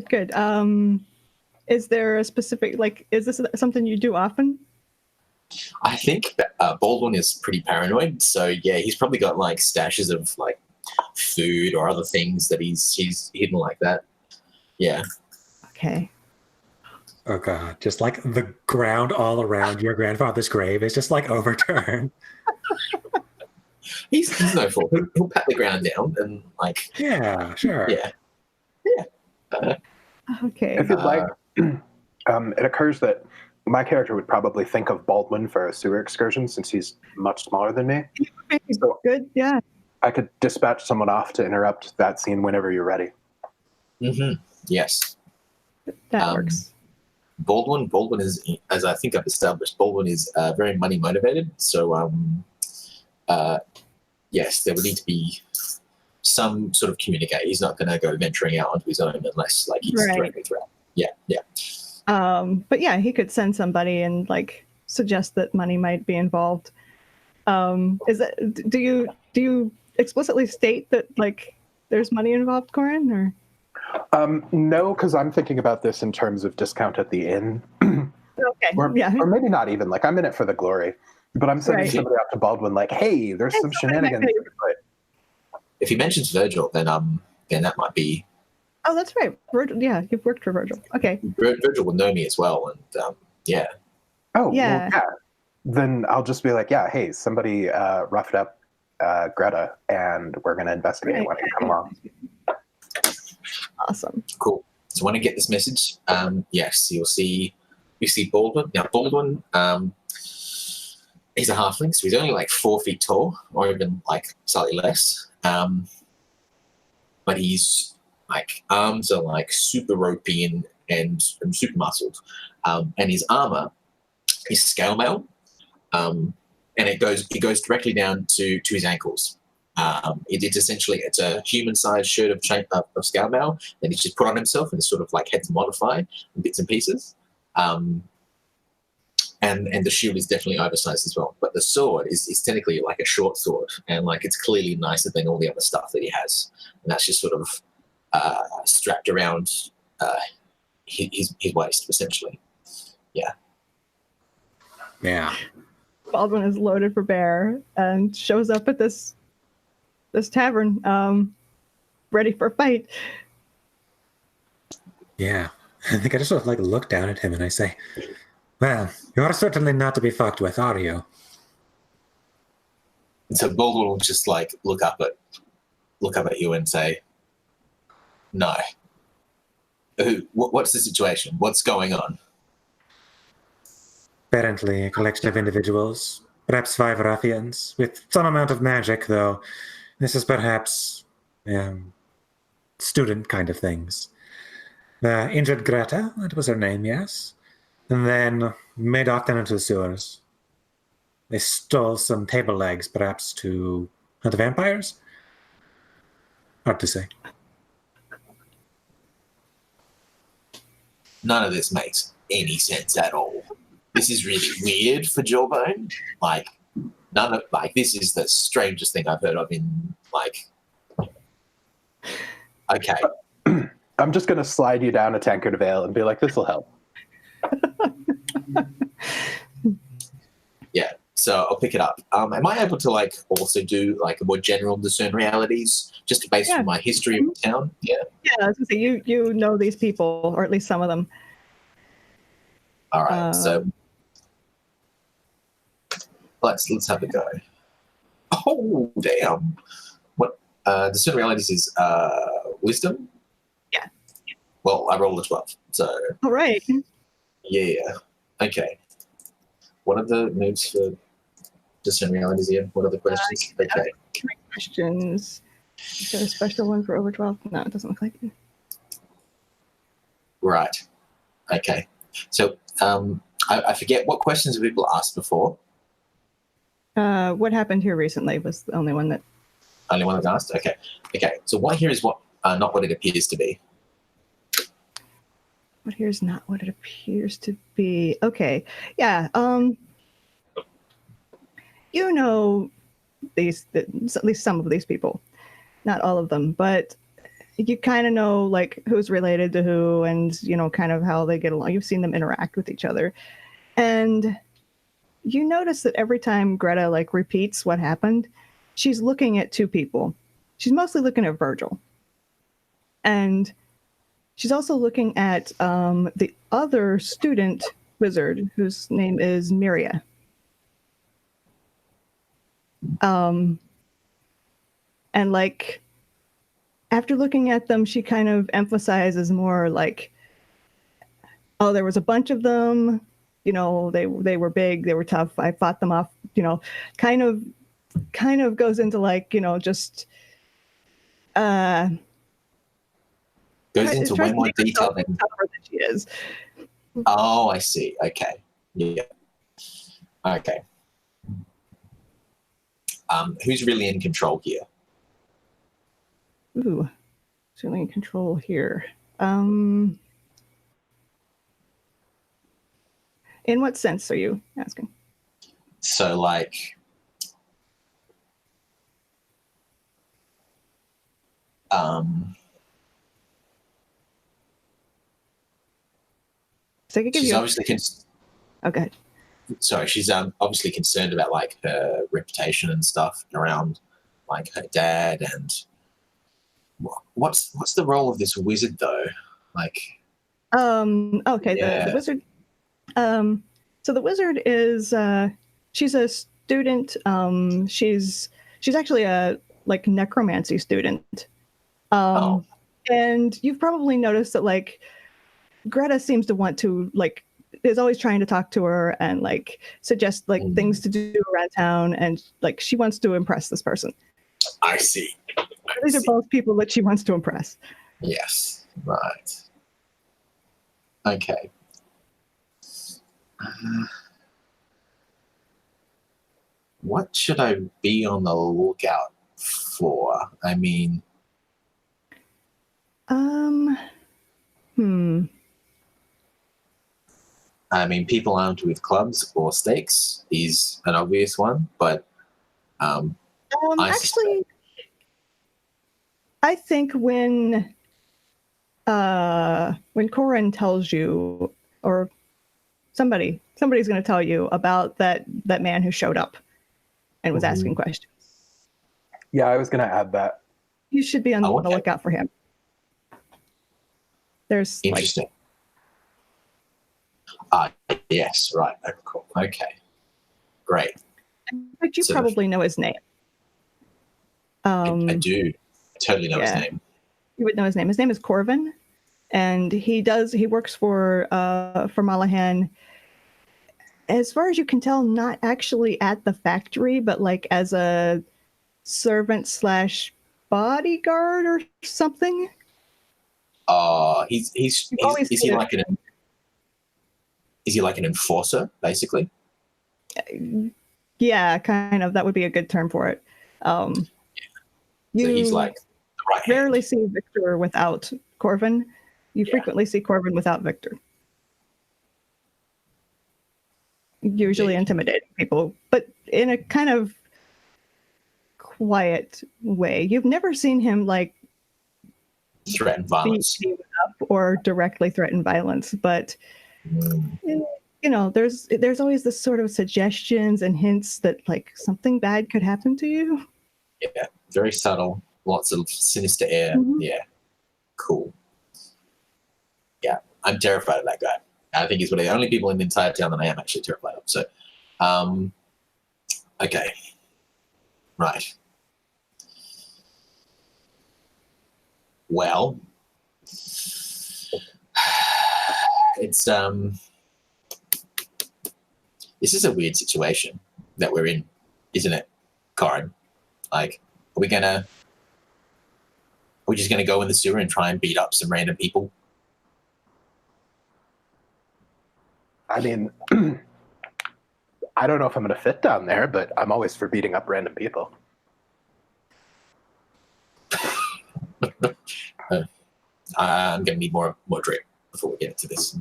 Good. Is there a specific, like, is this something you do often? I think Baldwin is pretty paranoid, so yeah, he's probably got like stashes of like food or other things that he's hidden like that. Yeah. Okay. Oh god, just like the ground all around your grandfather's grave is just like overturned. He's no fool. He'll pat the ground down and like. Yeah, sure. Yeah. Okay. If you'd like, it occurs that my character would probably think of Baldwin for a sewer excursion since he's much smaller than me. So good. Yeah. I could dispatch someone off to interrupt that scene whenever you're ready. Mm-hmm. Yes. That works. Baldwin is, as I think I've established, Baldwin is very money motivated. So, yes, there would need to be some sort of communicator. He's not going to go venturing out onto his own unless, like, he's directly threatened. Yeah. But yeah, he could send somebody and like suggest that money might be involved. Do you explicitly state that like there's money involved, Korrin, or? No, because I'm thinking about this in terms of discount at the inn. Okay. Or maybe not even. Like, I'm in it for the glory. But I'm sending somebody out to Baldwin like, hey, there's some shenanigans. If he mentions Virgil, then that might be... Oh, that's right. Virgil, yeah, you've worked for Virgil. Okay. Virgil will know me as well, and yeah. Oh, yeah. Well, yeah. Then I'll just be like, yeah, hey, somebody roughed up Greta, and we're going to investigate it when you come along. Awesome. Cool. So when I get this message, yes, you see Baldwin. Now, Baldwin, He's a halfling, so he's only like 4 feet tall, or even like slightly less. But his like arms are like super ropey and super muscled, and his armor is scale mail, and it goes directly down to his ankles. It's essentially a human-sized shirt of scale mail that he's just put on himself and is sort of like had to modify in bits and pieces. And the shield is definitely oversized as well. But the sword is technically like a short sword, and like it's clearly nicer than all the other stuff that he has. And that's just sort of strapped around his waist, essentially. Yeah. Yeah. Baldwin is loaded for bear and shows up at this tavern, ready for a fight. Yeah. I think I just sort of like look down at him and I say, well, you're certainly not to be fucked with, are you? And so Baldwin will just like look up at you and say, no. What's the situation? What's going on? Apparently a collection of individuals, perhaps 5 ruffians, with some amount of magic, though. This is perhaps student kind of things. Injured Greta, that was her name, yes. And then made off down into the sewers. They stole some table legs, perhaps to hunt vampires? Hard to say. None of this makes any sense at all. This is really weird for Jawbone. Like, this is the strangest thing I've heard of in, like... Okay. I'm just going to slide you down a tankard of ale and be like, this will help. Yeah, so I'll pick it up. Am I able to, like, also do, like, a more general discern realities, just based on my history of the town? Yeah. Yeah, I was going to say, you know these people, or at least some of them. All right, so... Let's have a go. Oh, damn. What discern realities is wisdom? Yeah. Well, I rolled a 12, so... All right. Yeah. Okay. What are the moves for discern realities here? What are the questions? Okay. Questions. Is there a special one for over 12? No, it doesn't look like it. Right. Okay. So I forget, what questions have people asked before? What happened here recently was the only one that... Only one that's asked? Okay. Okay. So what here is what not what it appears to be. What here is not what it appears to be. Okay. Yeah. You know at least some of these people. Not all of them, but you kind of know like who's related to who and, you know, kind of how they get along. You've seen them interact with each other. And you notice that every time Greta like repeats what happened, she's looking at 2 people. She's mostly looking at Virgil. And she's also looking at the other student wizard whose name is Miria. And like after looking at them, she kind of emphasizes more like, oh, there was a bunch of them. You know, they were big, they were tough. I fought them off. You know, kind of goes into like, you know, just goes into way more detail than she is. Oh, I see. Okay. Yeah. Okay. Who's really in control here? Ooh, certainly in control here. In what sense are you asking? So, like, so I could give she's you obviously okay. Sorry, she's obviously concerned about like her reputation and stuff around like her dad. And what's the role of this wizard though? Like, okay, yeah. the wizard. So the wizard is she's a student. She's actually a like necromancy student. And you've probably noticed that like Greta seems to want to like is always trying to talk to her and like suggest like things to do around town, and like she wants to impress this person. I see. These are both people that she wants to impress. Yes. Right. Okay. What should I be on the lookout for? I mean, people armed with clubs or stakes is an obvious one, but actually, I think when Korrin tells you, or somebody's going to tell you about that man who showed up and was asking questions. Yeah, I was going to add that. You should be on the lookout for him. There's interesting. Yes, right. Oh, cool. Okay, great. But you probably know his name. I do. I totally know his name. You would know his name. His name is Corvin, and he works for Malahan. As far as you can tell, not actually at the factory, but like as a servant / bodyguard or something. Is he like an enforcer, basically? Yeah, kind of. That would be a good term for it. So he's like the right hand. Rarely see Victor without Corvin. You frequently see Corvin without Victor. Usually intimidating people, but in a kind of quiet way. You've never seen him like threaten violence up or directly threaten violence, but you know, there's always this sort of suggestions and hints that like something bad could happen to you. Yeah, very subtle, lots of sinister air. Yeah, cool. Yeah, I'm terrified of that guy. I think he's one of the only people in the entire town that I am actually terrified of. So, okay, right. Well, it's this is a weird situation that we're in, isn't it, Korrin? Like, are we just gonna go in the sewer and try and beat up some random people? I mean, I don't know if I'm going to fit down there, but I'm always for beating up random people. I'm going to need more drink before we get into this.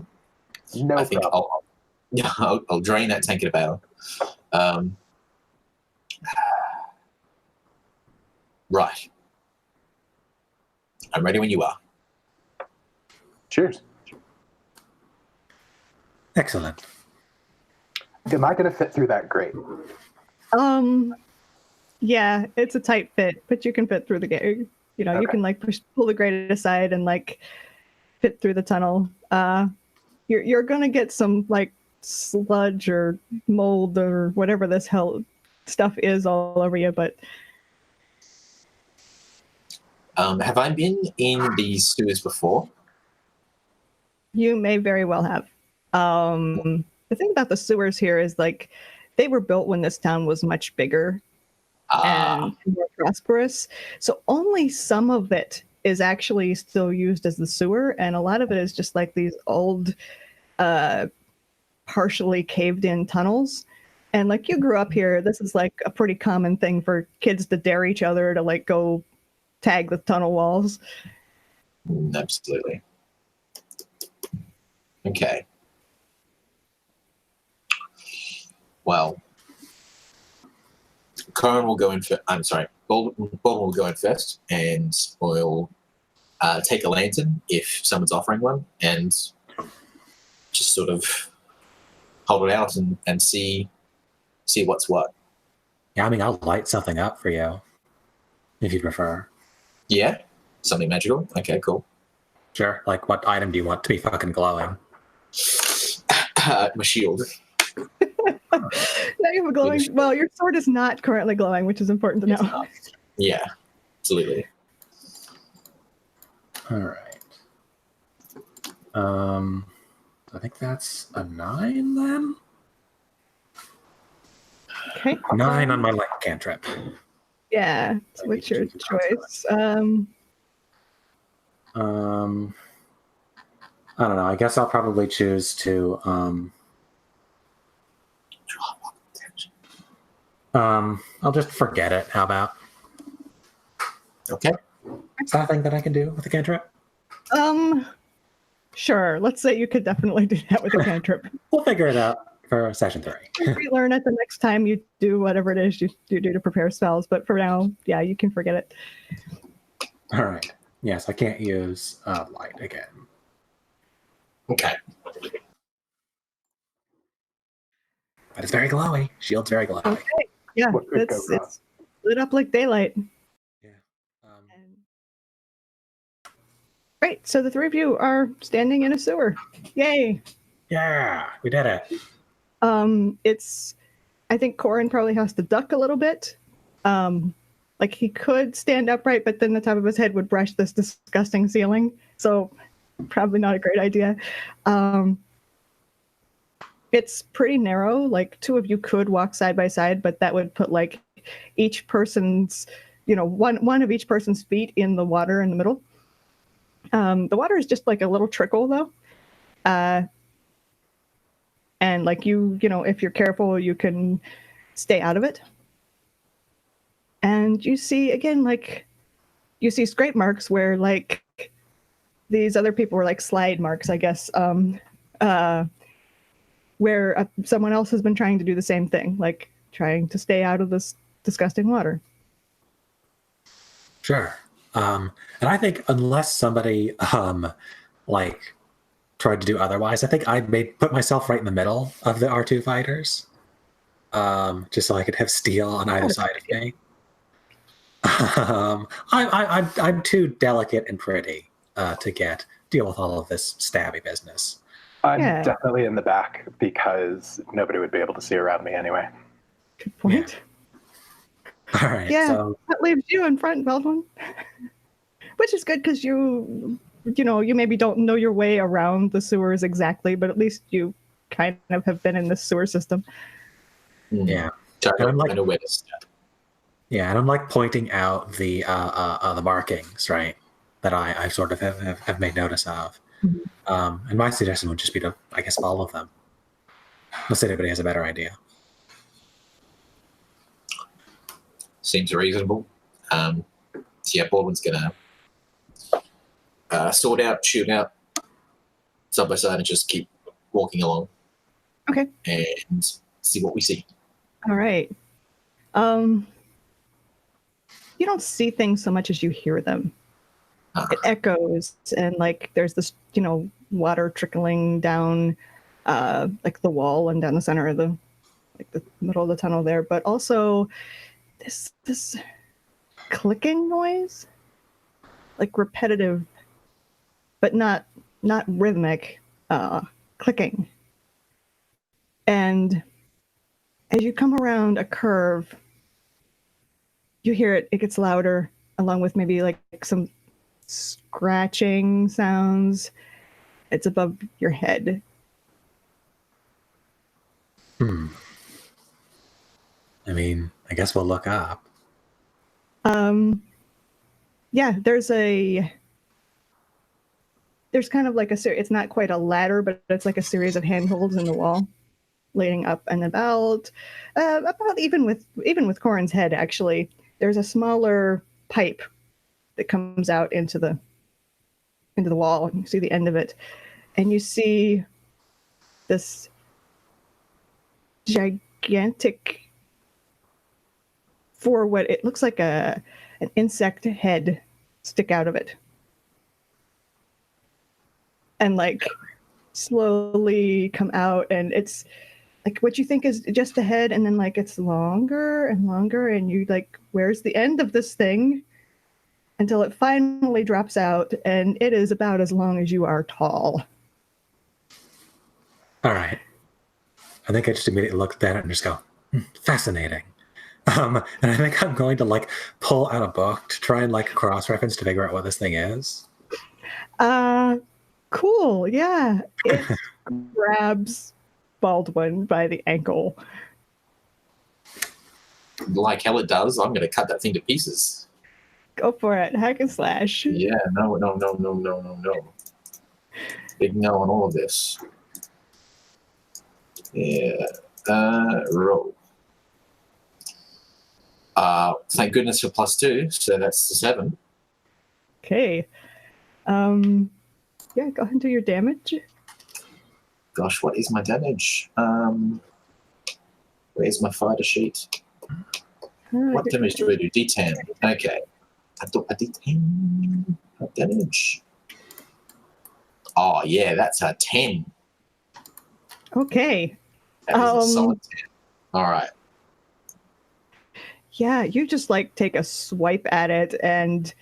No I think problem. I'll drain that tank in a barrel. Right. I'm ready when you are. Cheers. Excellent. Am I going to fit through that grate? Yeah, it's a tight fit, but you can fit through the gate. You know, you can like pull the grate aside and like fit through the tunnel. You're gonna get some like sludge or mold or whatever this hell stuff is all over you, but have I been in these sewers before? You may very well have. The thing about the sewers here is like they were built when this town was much bigger and more prosperous. So only some of it is actually still used as the sewer, and a lot of it is just like these old, partially caved in tunnels. And like you grew up here, this is like a pretty common thing for kids to dare each other to like go tag the tunnel walls. Absolutely. Okay. Well, Korrin will go in first. I'm sorry, Baldwin will go in first, and we'll take a lantern if someone's offering one, and just sort of hold it out and see what's what. Yeah, I mean, I'll light something up for you if you prefer. Yeah, something magical. Okay, cool. Sure. Like, what item do you want to be fucking glowing? My shield. Now you have a glowing. Well, your sword is not currently glowing, which is important to know. Yeah, absolutely. All right. I think that's a 9 then. Okay. 9 on my light cantrip. Yeah. So what's your choice? I don't know. I guess I'll probably choose to I'll just forget it. How about? Okay. Is that a thing that I can do with a cantrip? Sure. Let's say you could definitely do that with a cantrip. We'll figure it out for session 3. Relearn it the next time you do whatever it is you do to prepare spells. But for now, yeah, you can forget it. All right. Yes, I can't use light again. Okay. But it's very glowy. Shield's very glowy. Okay. Yeah, What could go wrong? it's lit up like daylight. Yeah. Great. So the three of you are standing in a sewer. Yay. Yeah, we did it. I think Korrin probably has to duck a little bit. Like he could stand upright, but then the top of his head would brush this disgusting ceiling. So probably not a great idea. It's pretty narrow. Like two of you could walk side by side, but that would put like each person's, one of each person's feet in the water in the middle. The water is just like a little trickle though. And like if you're careful, you can stay out of it. And you see again, like you see scrape marks where like these other people were like slide marks, I guess, where someone else has been trying to do the same thing, like trying to stay out of this disgusting water. Sure. And I think unless somebody like tried to do otherwise, I think I may put myself right in the middle of the R2 fighters, just so I could have steel on either side of me. I'm too delicate and pretty to deal with all of this stabby business. I'm definitely in the back because nobody would be able to see around me anyway. Good point. Yeah. All right. Yeah, So that leaves you in front, Baldwin. Which is good because you maybe don't know your way around the sewers exactly, but at least you kind of have been in this sewer system. Yeah. And I'm like, yeah, and I'm like pointing out the markings, right, that I sort of have made notice of. Mm-hmm. And my suggestion would just be to, I guess, follow them. Unless anybody has a better idea. Seems reasonable. So yeah, Baldwin's gonna shoot out side by side and just keep walking along. Okay. And see what we see. All right. You don't see things so much as you hear them. It echoes, and like there's this, water trickling down, like the wall and down the center of the middle of the tunnel there. But also, this clicking noise, like repetitive, but not rhythmic, clicking. And as you come around a curve, you hear it gets louder, along with maybe like some scratching sounds. It's above your head. I mean, I guess we'll look up. Yeah, there's kind of like it's not quite a ladder, but it's like a series of handholds in the wall leading up, and about even with Korrin's head, actually, there's a smaller pipe that comes out into the wall, and you see the end of it, and you see this gigantic, for what it looks like an insect head, stick out of it, and like slowly come out, and it's like what you think is just a head, and then like it's longer and longer, and you like, where's the end of this thing? Until it finally drops out, and it is about as long as you are tall. All right. I think I just immediately looked at it and just go, fascinating. And I think I'm going to like pull out a book to try and like cross-reference to figure out what this thing is. Cool. Yeah. It grabs Baldwin by the ankle. Like hell it does. I'm going to cut that thing to pieces. Go for it. Hack and slash. Yeah, no. Big no on all of this. Yeah. Roll. Thank goodness for +2, so that's the 7. Okay. Yeah, go ahead and do your damage. Gosh, what is my damage? Where's my fighter sheet? What damage do I do? D10. Okay. I thought I did 10 damage. Oh, yeah, that's a 10. Okay. That is a solid 10. All right. Yeah, you just like take a swipe at it, and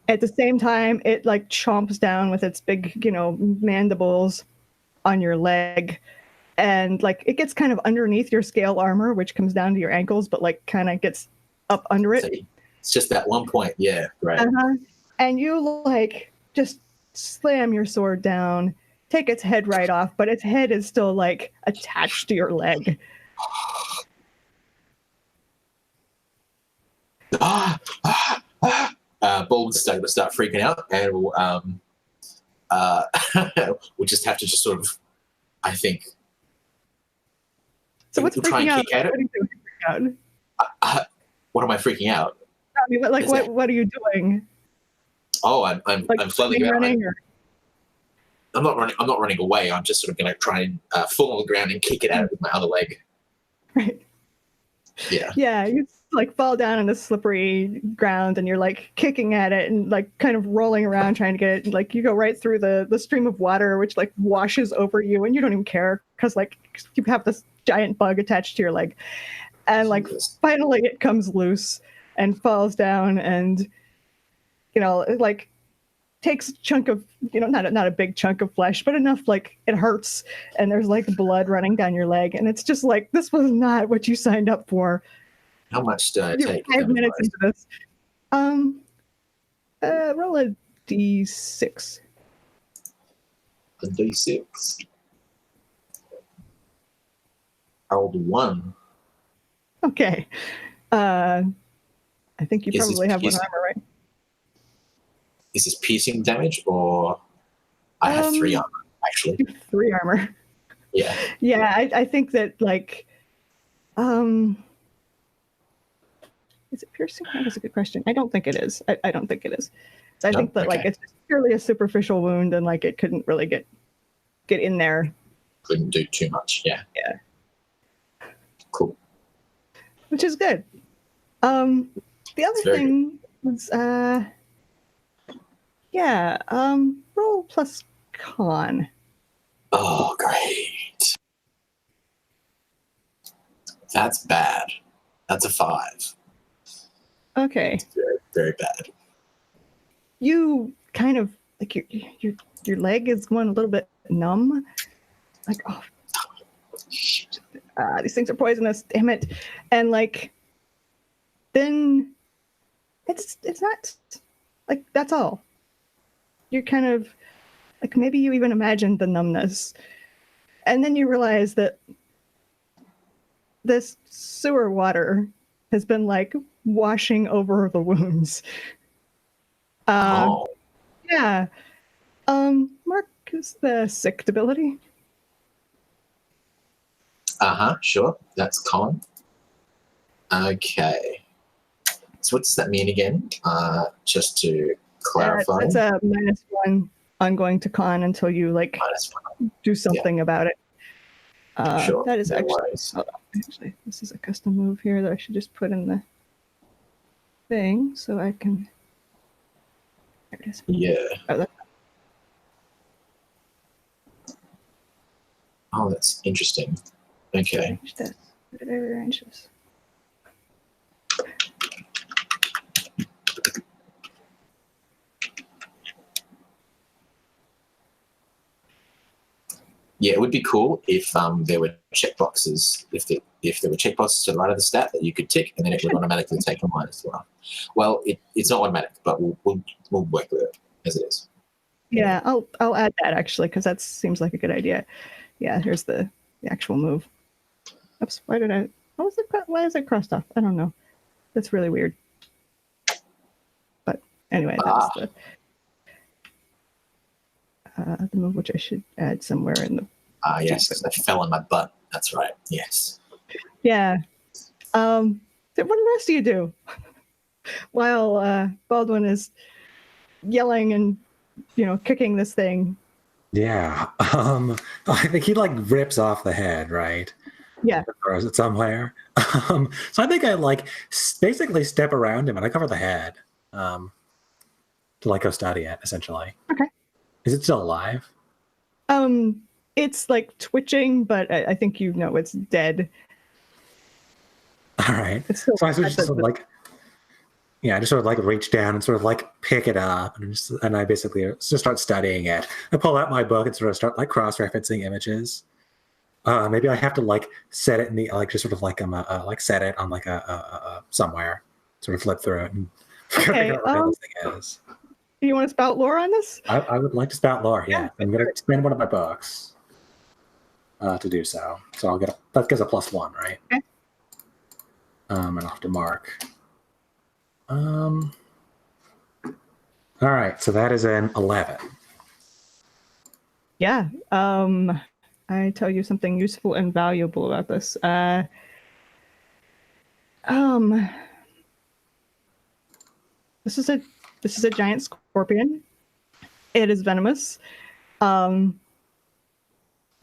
at the same time, it like chomps down with its big, mandibles on your leg. And like it gets kind of underneath your scale armor, which comes down to your ankles, but like kind of gets up under it. See, it's just that one point. Yeah, right. And you like just slam your sword down, take its head right off, but its head is still like attached to your leg. Baldwin's starting to start freaking out, and we'll just have to just sort of, I think. So what's freaking out? What are you doing freaking out? What am I freaking out? I mean, like, what are you doing? Oh, I'm like flailing around. Running I'm not running. I'm not running away. I'm just sort of going to try and fall on the ground and kick it out with my other leg. Right. Yeah. Yeah, you like fall down on the slippery ground, and you're like kicking at it and like kind of rolling around trying to get it. And, like you go right through the stream of water, which like washes over you, and you don't even care because like you have this giant bug attached to your leg. And like finally it comes loose and falls down, and it like takes a chunk of not a big chunk of flesh, but enough like it hurts, and there's like blood running down your leg, and it's just like this was not what you signed up for. How much do I take? 5 minutes into this. Roll a d6. A d6. I rolled 1. Okay. I think you probably have 1 armor, right? Is this piercing damage, or I have 3 armor, actually? 3 armor. Yeah. Yeah, I think that, like, is it piercing? That's a good question. I don't think it is. I don't think it is. So I think that, like, it's purely a superficial wound, and, like, it couldn't really get in there. Couldn't do too much, yeah. Yeah. Cool. Which is good. The other thing was, roll plus con. Oh, great. That's bad. That's a 5. Okay. Very, very bad. You kind of like your leg is going a little bit numb. Like, oh, shit. These things are poisonous. Damn it! And like, then it's not like that's all. You're kind of like maybe you even imagined the numbness, and then you realize that this sewer water has been like washing over the wounds. Yeah. Mark is the sick ability. Sure. That's con. Okay. So what does that mean again? Just to clarify. It's a -1 ongoing to con until you like do something about it. Sure. That is no actually, worries. actually, this is a custom move here that I should just put in the thing so I can. There it is. Yeah. Oh, that's interesting. Okay. Arrange this. Where did I rearrange this? Yeah, it would be cool if there were checkboxes. If there were checkboxes to the right of the stat that you could tick, and then it would automatically take a -1. Well, it's not automatic, but we'll work with it as it is. Yeah, I'll add that actually because that seems like a good idea. Yeah, here's the actual move. Oops, why is it crossed off? I don't know. That's really weird. But anyway, that's the move which I should add somewhere in the. Yes, I fell on my butt. That's right. Yes. Yeah. What else do you do while Baldwin is yelling and kicking this thing? Yeah. I think he like rips off the head, right? Yeah. Throws it somewhere. So I think I like basically step around him and I cover the head to like go study it, essentially. Okay. Is it still alive? It's like twitching, but I think it's dead. All right. It's still So I just sort of like, I just sort of like reach down and sort of like pick it up, and I basically just start studying it. I pull out my book and sort of start like cross-referencing images. Maybe I have to like set it in the like just sort of like like set it on like a somewhere, sort of flip through it and figure out what this thing is. Do you want to spout lore on this? I would like to spout lore. Yeah, I'm gonna spend one of my books to do so. So I'll get that gives a +1, right? Okay. And I'll have to mark. All right, so that is an 11. Yeah. I tell you something useful and valuable about this. This is a giant scorpion. It is venomous. They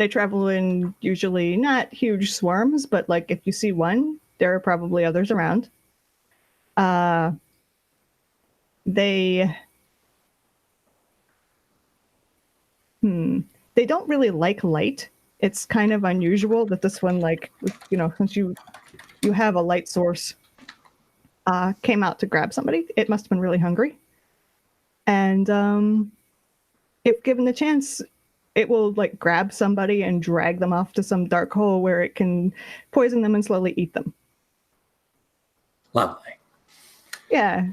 travel in usually not huge swarms, but like if you see one, there are probably others around. They don't really like light. It's kind of unusual that this one, like, since you have a light source, came out to grab somebody. It must have been really hungry. And if given the chance, it will like grab somebody and drag them off to some dark hole where it can poison them and slowly eat them. Lovely. Yeah.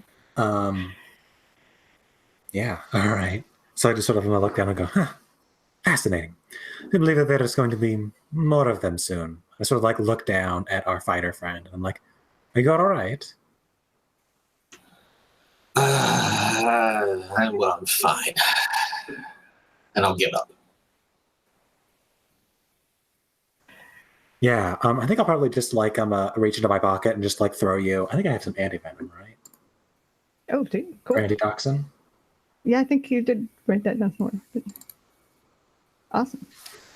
Yeah. All right. So I just sort of look down and go, huh, fascinating. I believe that there's going to be more of them soon. I sort of like look down at our fighter friend and I'm like, are you all right? Well, I'm fine. And I'll give up. Yeah, I think I'll probably just like reach into my pocket and just like throw you. I think I have some antivenom, right? Oh, cool. Or antitoxin. Yeah, I think you did write that down somewhere. Awesome.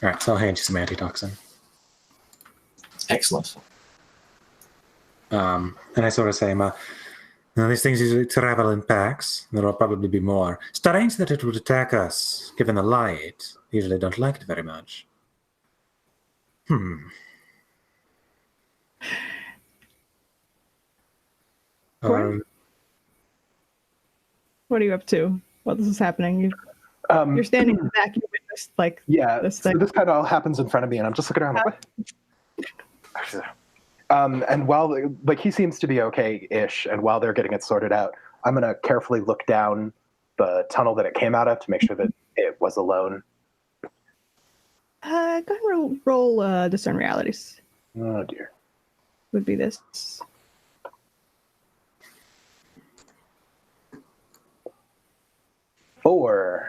All right, so I'll hand you some antitoxin. Excellent. And I sort of say, these things usually travel in packs. There will probably be more. Strange that it would attack us, given the light. Usually don't like it very much. What are you up to while this is happening? You're standing back. You witnessed like this thing. So this kind of all happens in front of me, and I'm just looking around like, what? And while like he seems to be okay-ish, and while they're getting it sorted out, I'm gonna carefully look down the tunnel that it came out of to make sure that it was alone. Go ahead and roll discern realities. Oh dear. Would be this. 4.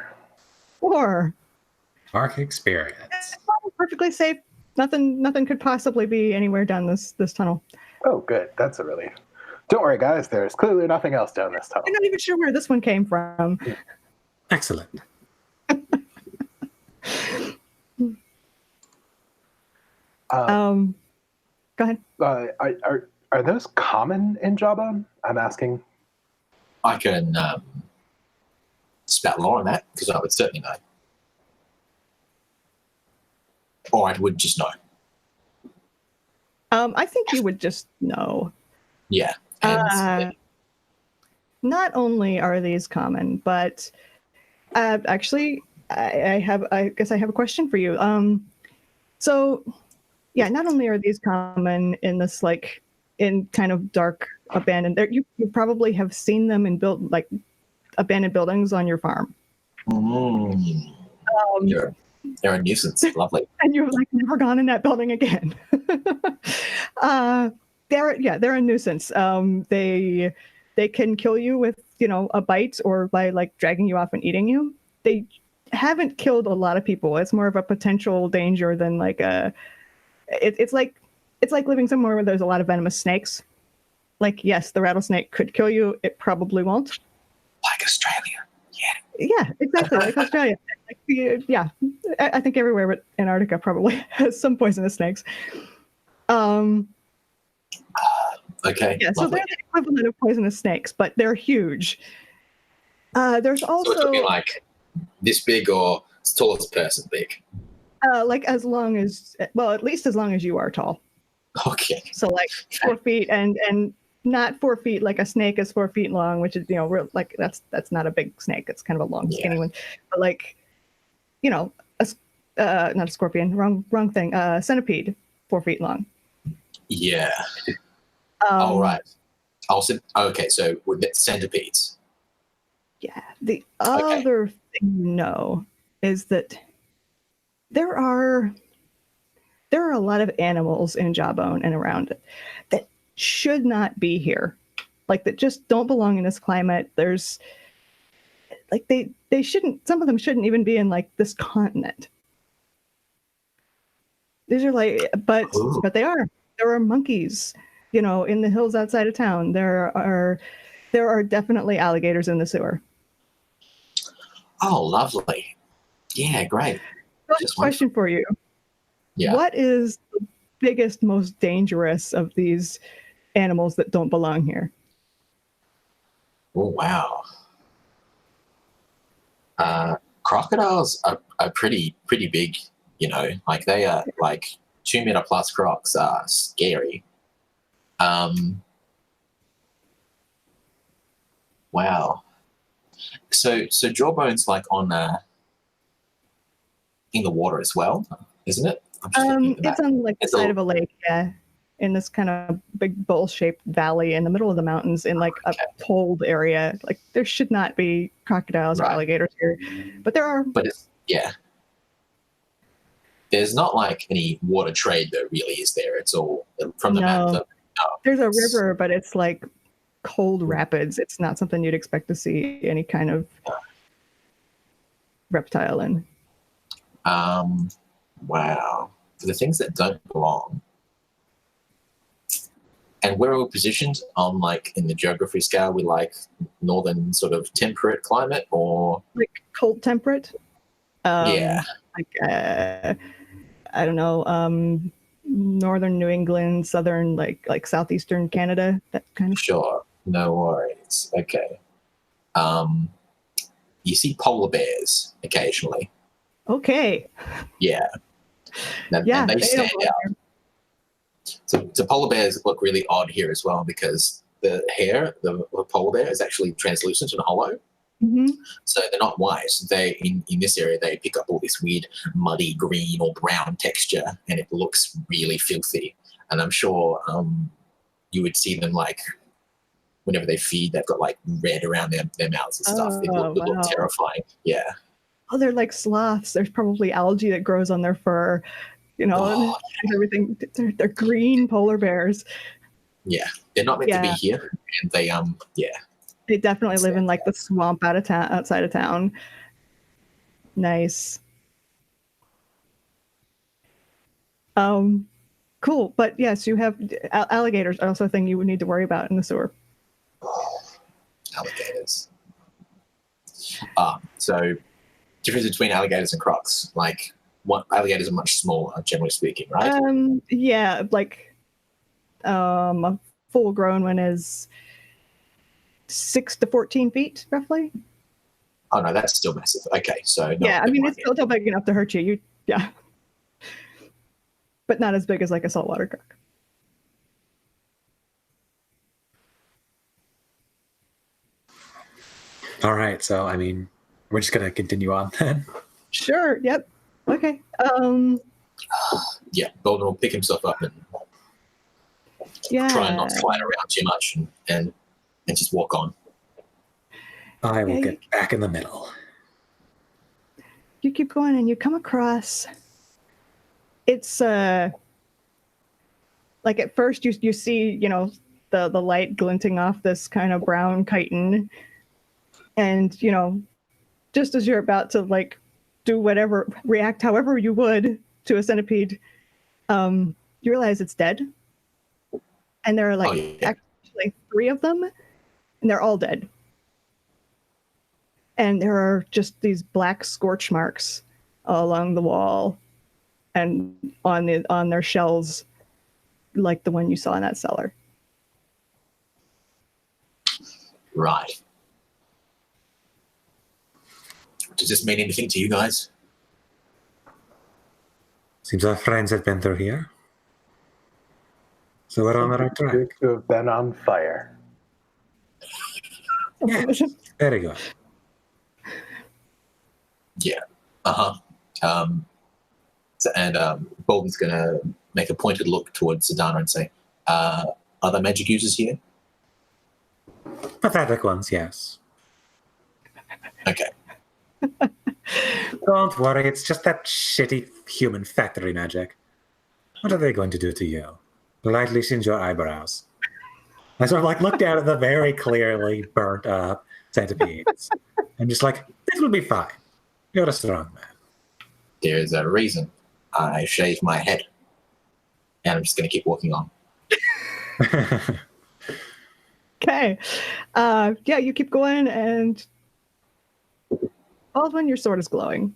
Mark experience. Perfectly safe. Nothing could possibly be anywhere down this tunnel. Oh, good. That's a relief. Don't worry, guys. There's clearly nothing else down this tunnel. I'm not even sure where this one came from. Excellent. Go ahead. Are those common in Jawbone? I'm asking. I can spout lore on that, because I would certainly know. Or I would just know. I think you would just know. Yeah. And, not only are these common, but actually, I guess I have a question for you. So, yeah, not only are these common in this like in kind of dark abandoned, you probably have seen them in abandoned buildings on your farm. Mm. They're a nuisance. Lovely. And you've like never gone in that building again. They're a nuisance. They can kill you with a bite or by like dragging you off and eating you. They haven't killed a lot of people. It's more of a potential danger than like it's like living somewhere where there's a lot of venomous snakes. Like, yes, the rattlesnake could kill you. It probably won't. Like Australia. Yeah, exactly. Like Australia. Yeah, I think everywhere but Antarctica probably has some poisonous snakes. Okay. Yeah, so lovely. they're the equivalent of poisonous snakes, but they're huge. There's So also we're talking like this big or as tall as a person big. like at least as long as you are tall. Okay. So like 4 feet and not 4 feet like a snake is 4 feet long, which is like that's not a big snake. It's kind of a long skinny one. But like not a scorpion. Wrong thing. Centipede, 4 feet long. Yeah. All right. Okay, so with the centipedes. Yeah. The other thing is that there are a lot of animals in Jawbone and around it that should not be here. Like that just don't belong in this climate. There's like they shouldn't, some of them shouldn't even be in like this continent. These are like but they are. There are monkeys, in the hills outside of town. There are definitely alligators in the sewer. Oh, lovely. Yeah, great. Just question for you. Yeah. What is the biggest, most dangerous of these animals that don't belong here? Oh, wow. Crocodiles are pretty big, like they are like 2 meter plus crocs are scary. Wow. So Jawbone's like on in the water as well, isn't it? It's on like the side of a lake, yeah, in this kind of big bowl-shaped valley in the middle of the mountains in like a cold area. Like there should not be crocodiles or alligators here, but there are. But there's not like any water trade though, really, is there? It's all from the mountains. There's a river, but it's like cold rapids. It's not something you'd expect to see any kind of reptile in. Wow. For the things that don't belong. And where are we positioned on like in the geography scale? We like northern sort of temperate climate or like cold temperate? Yeah. Like I don't know, northern New England, southern like southeastern Canada, that kind of. Sure. No worries. Okay. You see polar bears occasionally. Okay. Yeah. And they stand out. So polar bears look really odd here as well because the hair, the polar bear is actually translucent and hollow. Mm-hmm. So they're not white. They in this area they pick up all this weird muddy green or brown texture, and it looks really filthy. And I'm sure you would see them like whenever they feed, they've got like red around their mouths and stuff. They look terrifying. Yeah. Oh, they're like sloths. There's probably algae that grows on their fur, and everything. They're green polar bears. Yeah, they're not meant to be here, and they They definitely live in like the swamp outside of town. Nice. Cool. But yes, you have alligators are also a thing you would need to worry about in the sewer. Oh, alligators. So difference between alligators and crocs, like alligators are much smaller, generally speaking, right? Yeah, like a full-grown one is 6 to 14 feet, roughly. Oh no, that's still massive. Okay, so no, yeah, I mean it's still big enough to hurt you. But not as big as like a saltwater croc. All right, so I mean, we're just gonna continue on then. Sure. Yep. Okay. Yeah, Baldwin will pick himself up and try and not slide around too much and just walk on. I will get back in the middle. you keep going and you come across. It's like at first you see the light glinting off this kind of brown chitin, and just as you're about to like do whatever, react however you would to a centipede, you realize it's dead, and there are like actually 3 of them, and they're all dead. And there are just these black scorch marks along the wall and on their shells, like the one you saw in that cellar. Right. Does this mean anything to you guys? Seems our friends have been through here. So we're on the right track. To have been on fire. Yeah, very good. Yeah. And Baldwin's going to make a pointed look towards Sadhana and say, are there magic users here? Pathetic ones, yes. Okay. Don't worry, it's just that shitty human factory magic. What are they going to do to you? Lightly singe your eyebrows. I sort of like look down at the very clearly burnt up centipedes. I'm just like, this will be fine. You're a strong man. There's a reason I shaved my head. And I'm just going to keep walking on. Okay. Yeah, you keep going, and Baldwin, your sword is glowing.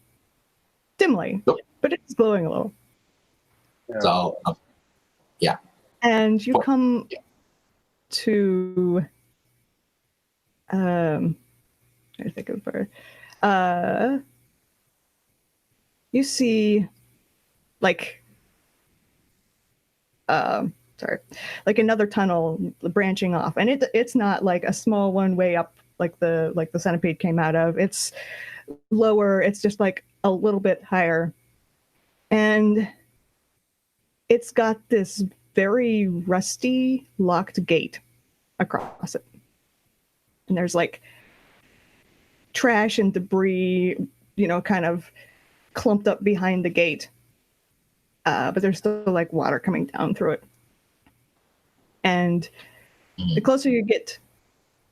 Dimly, but it's glowing a little. Yeah. So, yeah. And you come to... I think of her. You see, like, like another tunnel branching off, and it's not like a small one way up, like the centipede came out of. It's lower. It's just like a little bit higher, and it's got this very rusty locked gate across it, and there's like trash and debris, kind of clumped up behind the gate. But there's still like water coming down through it. And the closer you get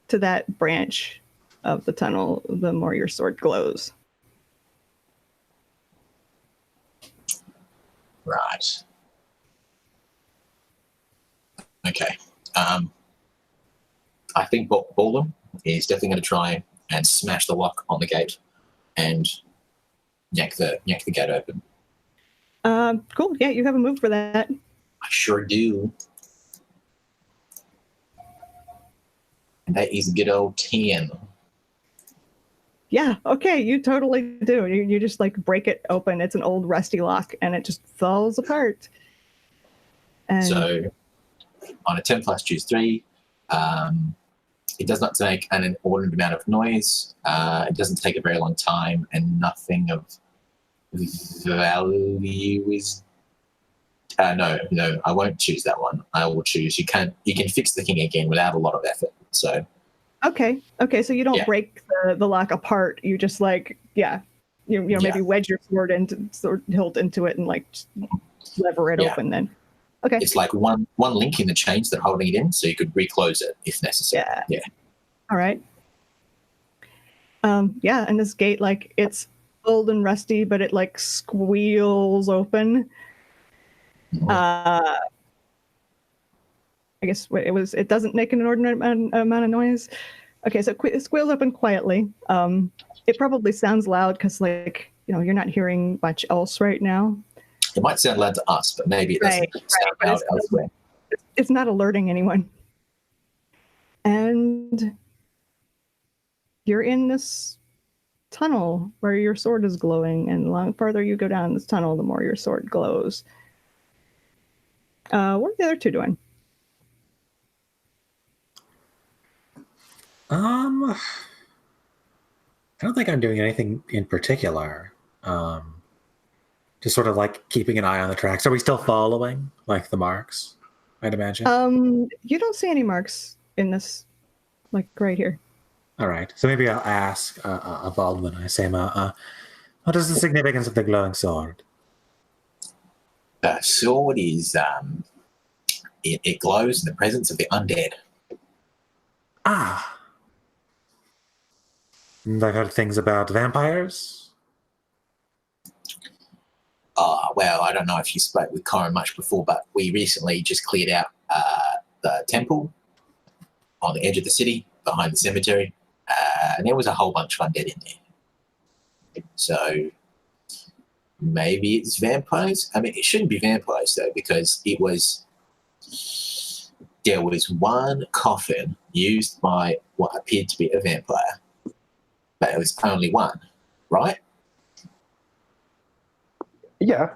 to that branch of the tunnel, the more your sword glows. Right. Okay. I think Baldwin is definitely going to try and smash the lock on the gate and yank the gate open. Cool. Yeah, you have a move for that. I sure do. And that is a good old 10. Yeah, okay, you totally do. You just like break it open. It's an old rusty lock, and it just falls apart. And So on a 10 plus choose 3, it does not take an inordinate amount of noise. It doesn't take a very long time, and nothing of value is... No, I won't choose that one. I will choose... You can fix the king again without a lot of effort. So okay, so you don't break the lock apart. You just like maybe wedge your sword into hilt into it and like lever it open. Then okay, it's like one link in the chains that are holding it in, so you could reclose it if necessary. Yeah. All right. And this gate, like, it's old and rusty, but it like squeals open. I guess it doesn't make an inordinate amount of noise. Okay, so it squeals open quietly. It probably sounds loud because, like, you're not hearing much else right now. It might sound loud to us, but maybe it doesn't sound loud elsewhere. It's not alerting anyone. And you're in this tunnel where your sword is glowing, and the farther you go down this tunnel, the more your sword glows. What are the other two doing? I don't think I'm doing anything in particular. Just sort of like keeping an eye on the tracks. Are we still following, like, the marks, I'd imagine? You don't see any marks in this, like, right here. All right. So maybe I'll ask Baldwin. I say, What is the significance of the glowing sword? The sword is it glows in the presence of the undead. Ah. And I've heard things about vampires. Well, I don't know if you spoke with Korrin much before, but we recently just cleared out the temple on the edge of the city behind the cemetery, and there was a whole bunch of undead in there. So maybe it's vampires. I mean, it shouldn't be vampires though, because there was one coffin used by what appeared to be a vampire, but it was only one, right? Yeah.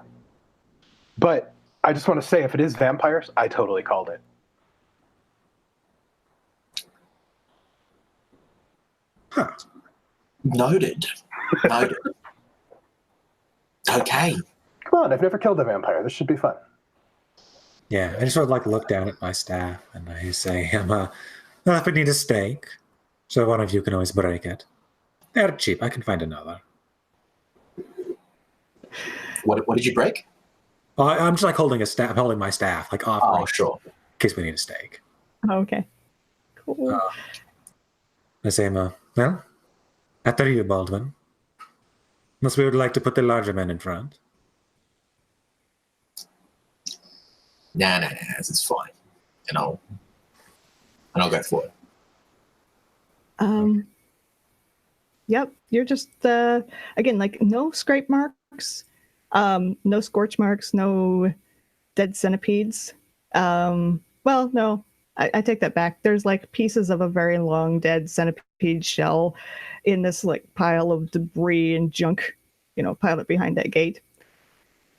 But I just want to say, if it is vampires, I totally called it. Huh. Noted. Okay. Come on, I've never killed a vampire. This should be fun. Yeah, I just sort of like look down at my staff and I say, well, if we need a stake, so one of you can always break it. They're cheap. I can find another. What did you break? I'm just like holding my staff, like offering, Oh, sure. in case we need a stake. Oh, okay. Cool. I say, well, after you, Baldwin. Unless we would like to put the larger men in front. Nah, this is fine. And I'll go for it. Yep, you're just again, like, no scrape marks, no scorch marks, no dead centipedes. Well, no, I take that back. There's like pieces of a very long dead centipede shell in this like pile of debris and junk, piled behind that gate.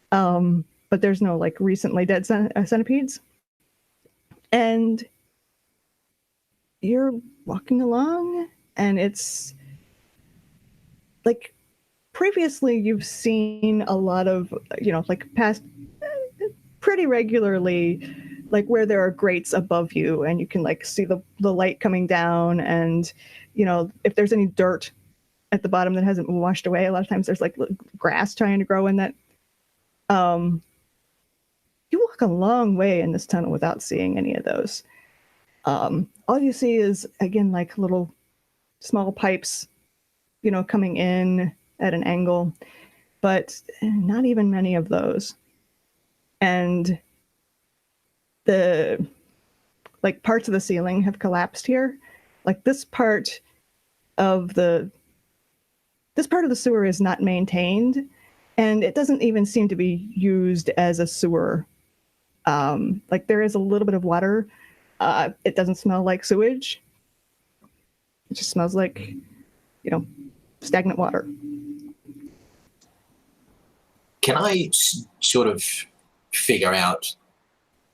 But there's no like recently dead centipedes. And you're walking along, and it's like previously you've seen a lot of, like past pretty regularly, like where there are grates above you and you can like see the light coming down, and if there's any dirt at the bottom that hasn't been washed away, a lot of times there's like grass trying to grow in that. You walk a long way in this tunnel without seeing any of those. All you see is, again, like little small pipes, coming in at an angle, but not even many of those. And the like parts of the ceiling have collapsed here. Like this part of the sewer is not maintained, and it doesn't even seem to be used as a sewer. Like there is a little bit of water. It doesn't smell like sewage. It just smells like, stagnant water. Can I sort of figure out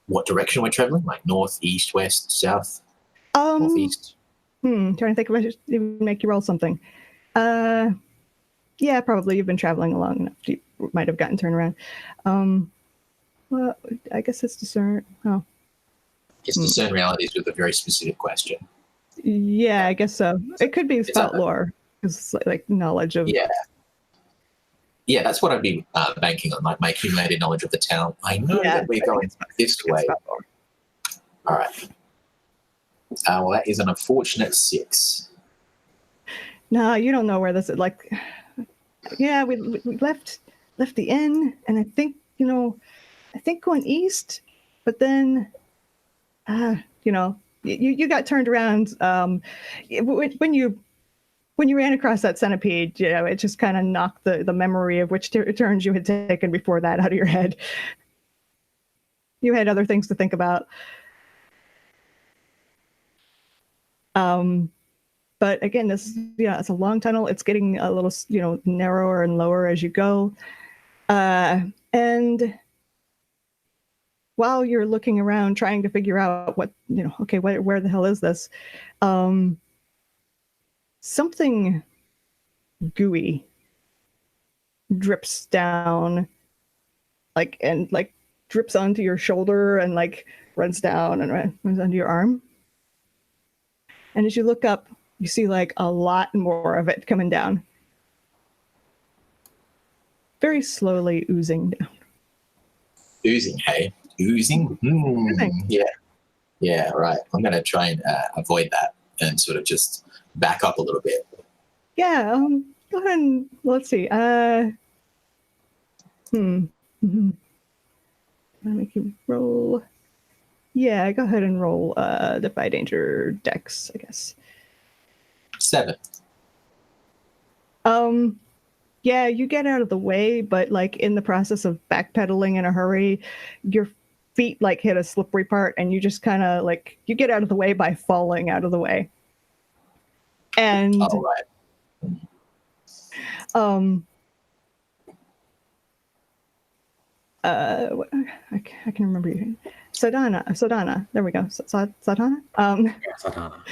what direction we're traveling? Like north, east, west, south, northeast? Trying to think if I should even make you roll something. Yeah, probably. You've been traveling long enough. You might have gotten turned around. Well, I guess it's discern. Oh. It's discern realities with a very specific question. Yeah, I guess so. It could be spot lore, because like knowledge of. Yeah, that's what I'd be banking on, like my accumulated knowledge of the town. I know that we're going this way. All right. Well, that is an unfortunate 6. No, you don't know where this is. Like, yeah, we left the inn, and I think going east, but then, you got turned around. When you ran across that centipede, it just kind of knocked the memory of which turns you had taken before that out of your head. You had other things to think about. But again, it's a long tunnel. It's getting a little, narrower and lower as you go. And while you're looking around trying to figure out where the hell is this? Something gooey drips down, and drips onto your shoulder and runs down and runs under your arm. And as you look up, you see a lot more of it coming down. very slowly oozing down. Oozing, hey? Oozing? Oozing. Yeah, right. I'm going to try and avoid that and sort of just back up a little bit. Yeah, go ahead and let's see. Mm-hmm. I'll make you roll. Yeah, go ahead and roll Defy Danger Dex, I guess. 7. Yeah, you get out of the way, but like in the process of backpedaling in a hurry, your feet like hit a slippery part, and you just kind of like you get out of the way by falling out of the way. And All right. I can remember you. Sadhana. There we go. Sadhana. Sadhana.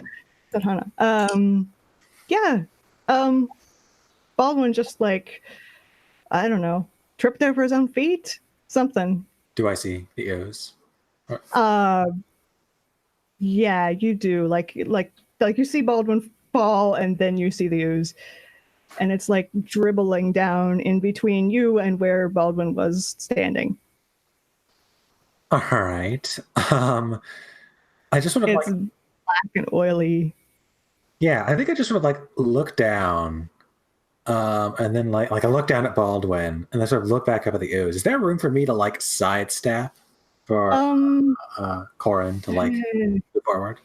Sadhana. Yeah. Baldwin just like, I don't know, tripped over his own feet. Something. Do I see the ooze? Yeah, you do. Like you see Baldwin fall, and then you see the ooze, and it's like dribbling down in between you and where Baldwin was standing. All right. I just sort of It's like black and oily. Yeah, I think I just sort of like look down, and then like I look down at Baldwin, and then sort of look back up at the ooze. Is there room for me to like sidestep for Korrin to like move forward?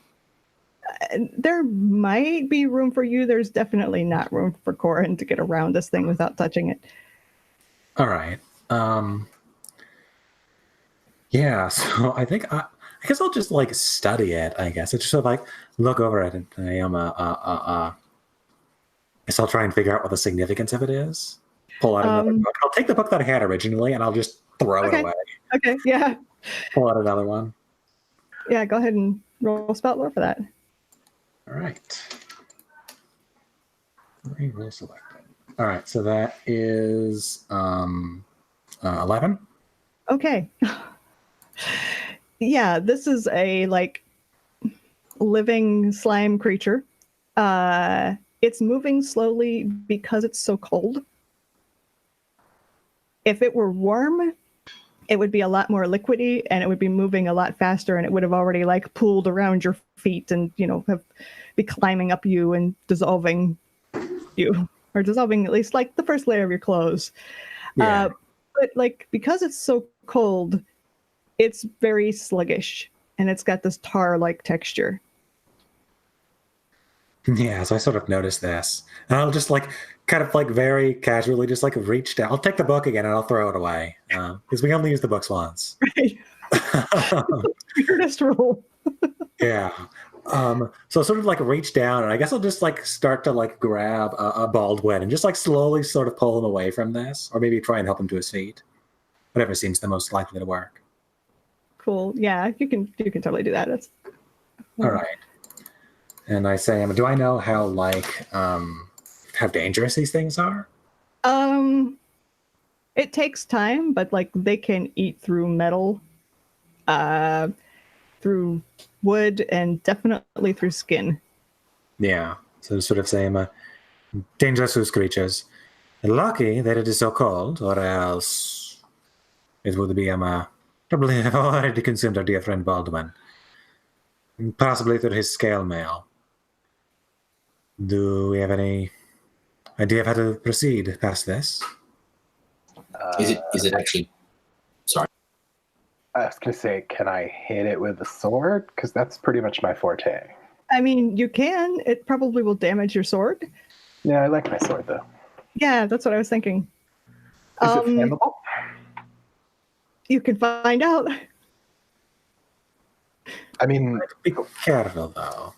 There might be room for you. There's definitely not room for Korrin to get around this thing without touching it. All right. Yeah. So I think I guess I'll just like study it. I guess I just sort of like look over it, and I am I guess I'll try and figure out what the significance of it is. Pull out another book. I'll take the book that I had originally, and I'll just throw it away. Okay. Yeah. Pull out another one. Yeah. Go ahead and roll spell lore for that. All right. Reroll selected. All right. So that is 11. Okay. Yeah, this is a like living slime creature. It's moving slowly because it's so cold. If it were warm, it would be a lot more liquidy, and it would be moving a lot faster, and it would have already like pooled around your feet and be climbing up you and dissolving you, or dissolving at least like the first layer of your clothes. Yeah. But like because it's so cold, it's very sluggish, and it's got this tar-like texture. Yeah, so I sort of noticed this, and I'll just like kind of like very casually just like reach down. I'll take the book again and I'll throw it away because we only use the books once. Right. Weirdest rule. Yeah. So sort of like reach down, and I guess I'll just like start to like grab a Baldwin and just like slowly sort of pull him away from this, or maybe try and help him to his feet. Whatever seems the most likely to work. Cool. Yeah, you can totally do that. That's all right. And I say, do I know how like how dangerous these things are? It takes time, but like they can eat through metal, through wood, and definitely through skin. Yeah. So sort of say, dangerous creatures. Lucky that it is so cold, or else it would be probably have already consumed our dear friend Baldwin. Possibly through his scale mail. Do we have any idea of how to proceed past this? Is it actually? Sorry. I was going to say, can I hit it with a sword? Because that's pretty much my forte. I mean, you can. It probably will damage your sword. Yeah, I like my sword, though. Yeah, that's what I was thinking. Is it flammable? You can find out. I mean... Be careful, though.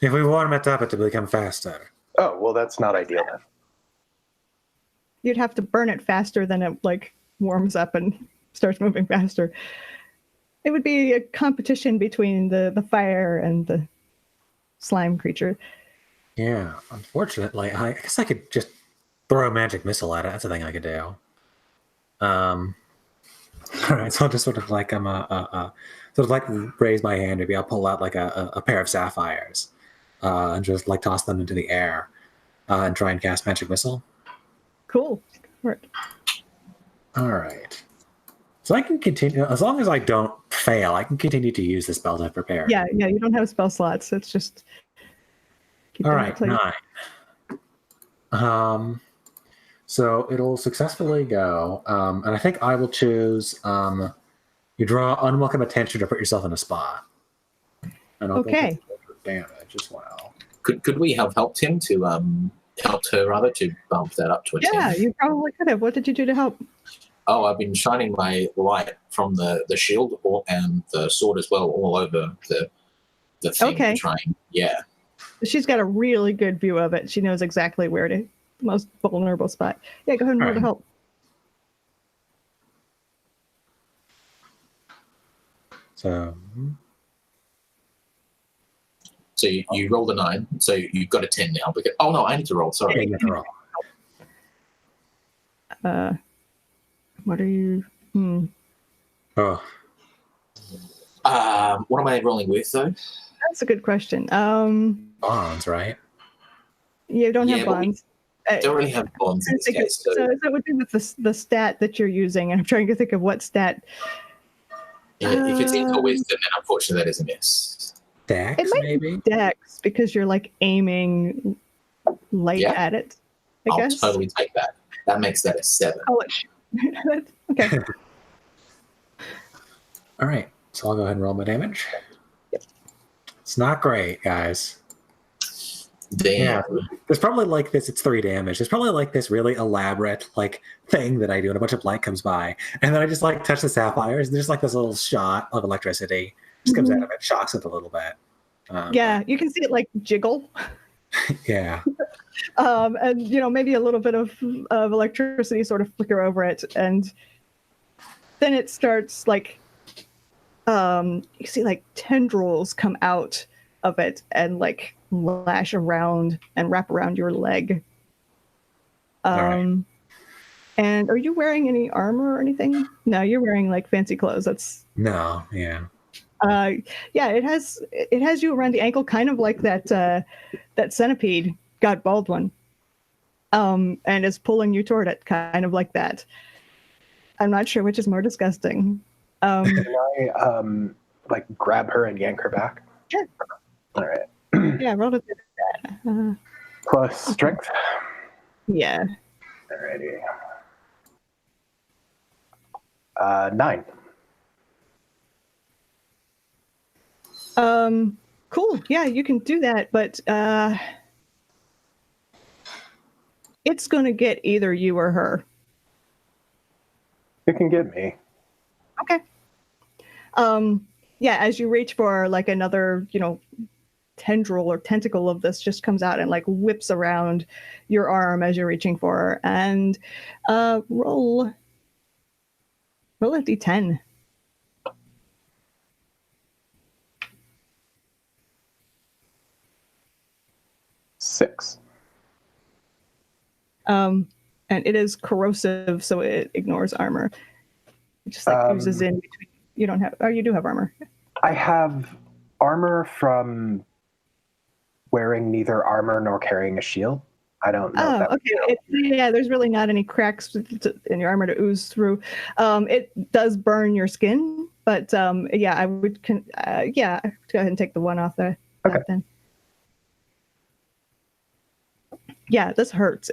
If we warm it up, it will become faster. Oh, well, that's not ideal, then. You'd have to burn it faster than it, like, warms up and starts moving faster. It would be a competition between the fire and the slime creature. Yeah, unfortunately, I guess I could just throw a magic missile at it. That's a thing I could do. All right, so I'll just sort of like raise my hand. Maybe I'll pull out like a pair of sapphires and just like toss them into the air and try and cast magic missile. Cool. Right. All right. So I can continue, as long as I don't fail, I can continue to use the spells I've prepared. Yeah, you don't have spell slots. It's just keep All them right, until you- 9. So it'll successfully go, and I think I will choose. You draw unwelcome attention to put yourself in a spot, and I'll Okay. go for damage as well. Could we have helped him to helped her rather to bump that up to a 10? Yeah, you probably could have. What did you do to help? Oh, I've been shining my light from the shield and the sword as well all over the thing Okay. to try and She's got a really good view of it. She knows exactly where to the most vulnerable spot. Yeah, go ahead and roll to Alright. help. So So you rolled a 9, so you've got a 10 now. Because, oh no, I need to roll. Sorry. yeah, you have to roll. What are you? Oh, What am I rolling with though? That's a good question. bonds, right? You don't have Yeah, but we bonds. Don't really have bonds in this case. So that would be with the stat that you're using, and I'm trying to think of what stat. If it's into wisdom, then unfortunately that is a miss. Dex, It might maybe. be Dex because you're like aiming light Yeah. at it. I I'll guess. totally take that. That makes that a 7. Oh, okay. All right, so I'll go ahead and roll my damage. It's not great, guys. Damn. There's probably like this. It's 3 damage. There's probably like this really elaborate like thing that I do, and a bunch of light comes by, and then I just like touch the sapphires, and there's like this little shot of electricity just comes out of it, shocks it a little bit. Yeah, you can see it like jiggle. Yeah. And maybe a little bit of electricity sort of flicker over it, and then it starts like you see like tendrils come out of it and like lash around and wrap around your leg. Right. And are you wearing any armor or anything? No, you're wearing like fancy clothes. That's No. Yeah. yeah, it has you around the ankle, kind of like that centipede got Baldwin, and is pulling you toward it, kind of like that. I'm not sure which is more disgusting. Can I like grab her and yank her back? Sure. All right. Yeah, roll to do that. Plus strength. Yeah. Alrighty. 9. Cool. Yeah, you can do that, but it's going to get either you or her. You can get me. Okay. Yeah, as you reach for like another, tendril or tentacle of this just comes out and like whips around your arm as you're reaching for her. And roll a d10. Six. And it is corrosive, so it ignores armor. It just like oozes in between. You don't have, you do have armor. I have armor from wearing neither armor nor carrying a shield. I don't know. Oh, if that okay. Yeah, there's really not any cracks in your armor to ooze through. It does burn your skin, but yeah, I would. Yeah, go ahead and take the one off there. Okay. Then. Yeah, this hurts.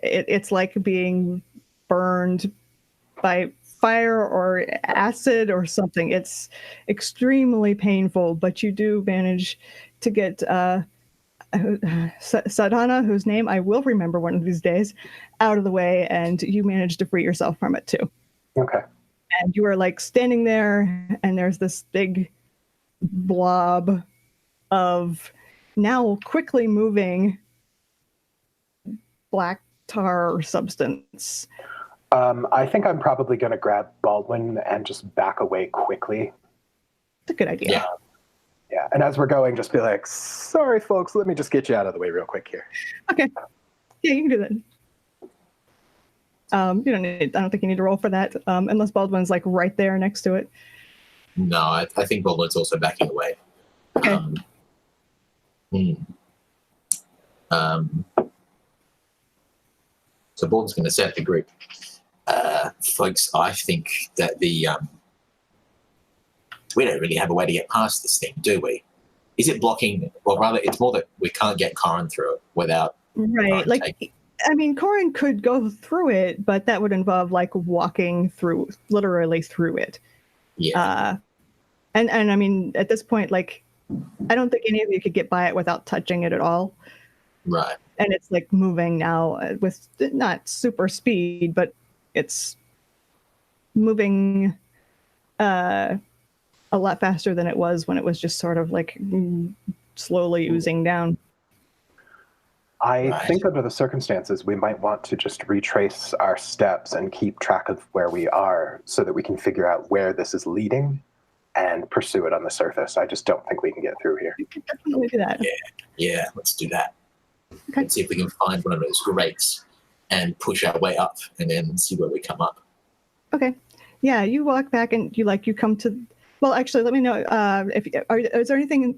It's like being burned by fire or acid or something. It's extremely painful, but you do manage to get Sadhana, whose name I will remember one of these days, out of the way, and you manage to free yourself from it too. Okay. And you are like standing there, and there's this big blob of now quickly moving black tar substance. I think I'm probably going to grab Baldwin and just back away quickly. It's a good idea. Yeah. Yeah, and as we're going, just be like, sorry, folks, let me just get you out of the way real quick here. Okay. Yeah, you can do that. You don't need. I don't think you need to roll for that, unless Baldwin's like right there next to it. No, I think Baldwin's also backing away. Okay. So Baldwin's going to set the group. folks, I think that we don't really have a way to get past this thing, do we? Is it blocking? Well, rather, it's more that we can't get Korrin through it without. Right. I mean, Korrin could go through it, but that would involve like walking through, literally through it. Yeah. And I mean, at this point, like, I don't think any of you could get by it without touching it at all. Right. And it's like moving now with not super speed, but it's moving a lot faster than it was when it was just sort of like slowly oozing down. I think under the circumstances, we might want to just retrace our steps and keep track of where we are so that we can figure out where this is leading and pursue it on the surface. I just don't think we can get through here. You can definitely do that. Yeah, let's do that. Okay. Let's see if we can find one of those grates and push our way up and then see where we come up. Okay. Yeah, you walk back and you come to. Well, actually, let me know is there anything in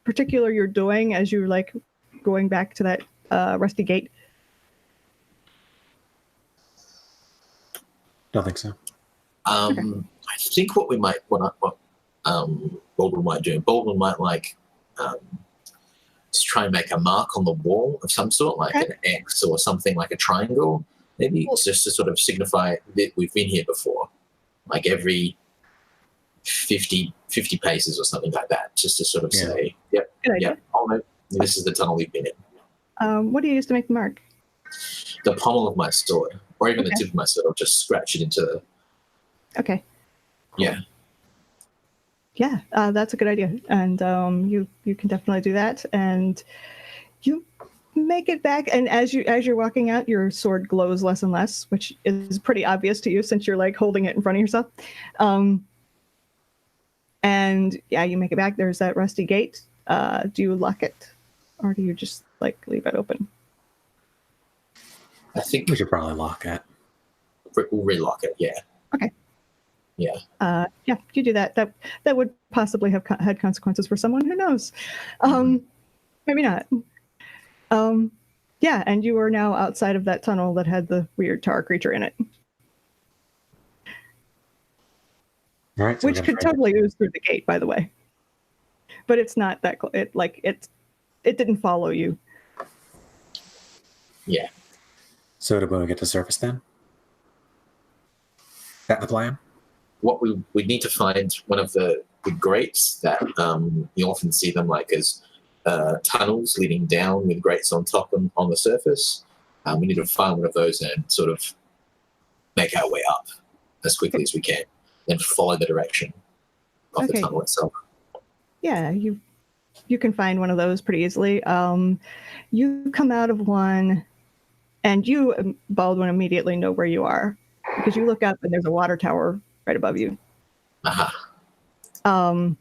particular you're doing as you're like going back to that rusty gate? Don't think so. Okay. I think what we might, what Baldwin might do, Baldwin might just try and make a mark on the wall of some sort, like an X or something, like a triangle, maybe, just to sort of signify that we've been here before, like every 50 paces or something like that, just to sort of say, yep, oh no, this is the tunnel we've been in. What do you use to make the mark? The pommel of my sword, or even the tip of my sword. I'll just scratch it into the... Okay. Yeah. Yeah, that's a good idea. And you can definitely do that. And you make it back. And as you're walking out, your sword glows less and less, which is pretty obvious to you since you're like holding it in front of yourself. And yeah, you make it back. There's that rusty gate. Do you lock it, or do you just like leave it open? I think We should probably lock it. we'll relock it. Yeah. Okay. Yeah. Yeah, you do that. That would possibly have had consequences for someone. Who knows? Maybe not. Yeah, and you are now outside of that tunnel that had the weird tar creature in it, All right. So which could totally ooze through the gate, by the way. But it's not that. It didn't follow you. Yeah. So do we get to surface then? Is that the plan? What we need to find one of the grates that you often see them like as tunnels leading down with grates on top and on the surface. We need to find one of those and sort of make our way up as quickly as we can, then follow the direction of the tunnel itself. Yeah, you can find one of those pretty easily. You come out of one, and you, Baldwin, immediately know where you are because you look up and there's a water tower right above you. And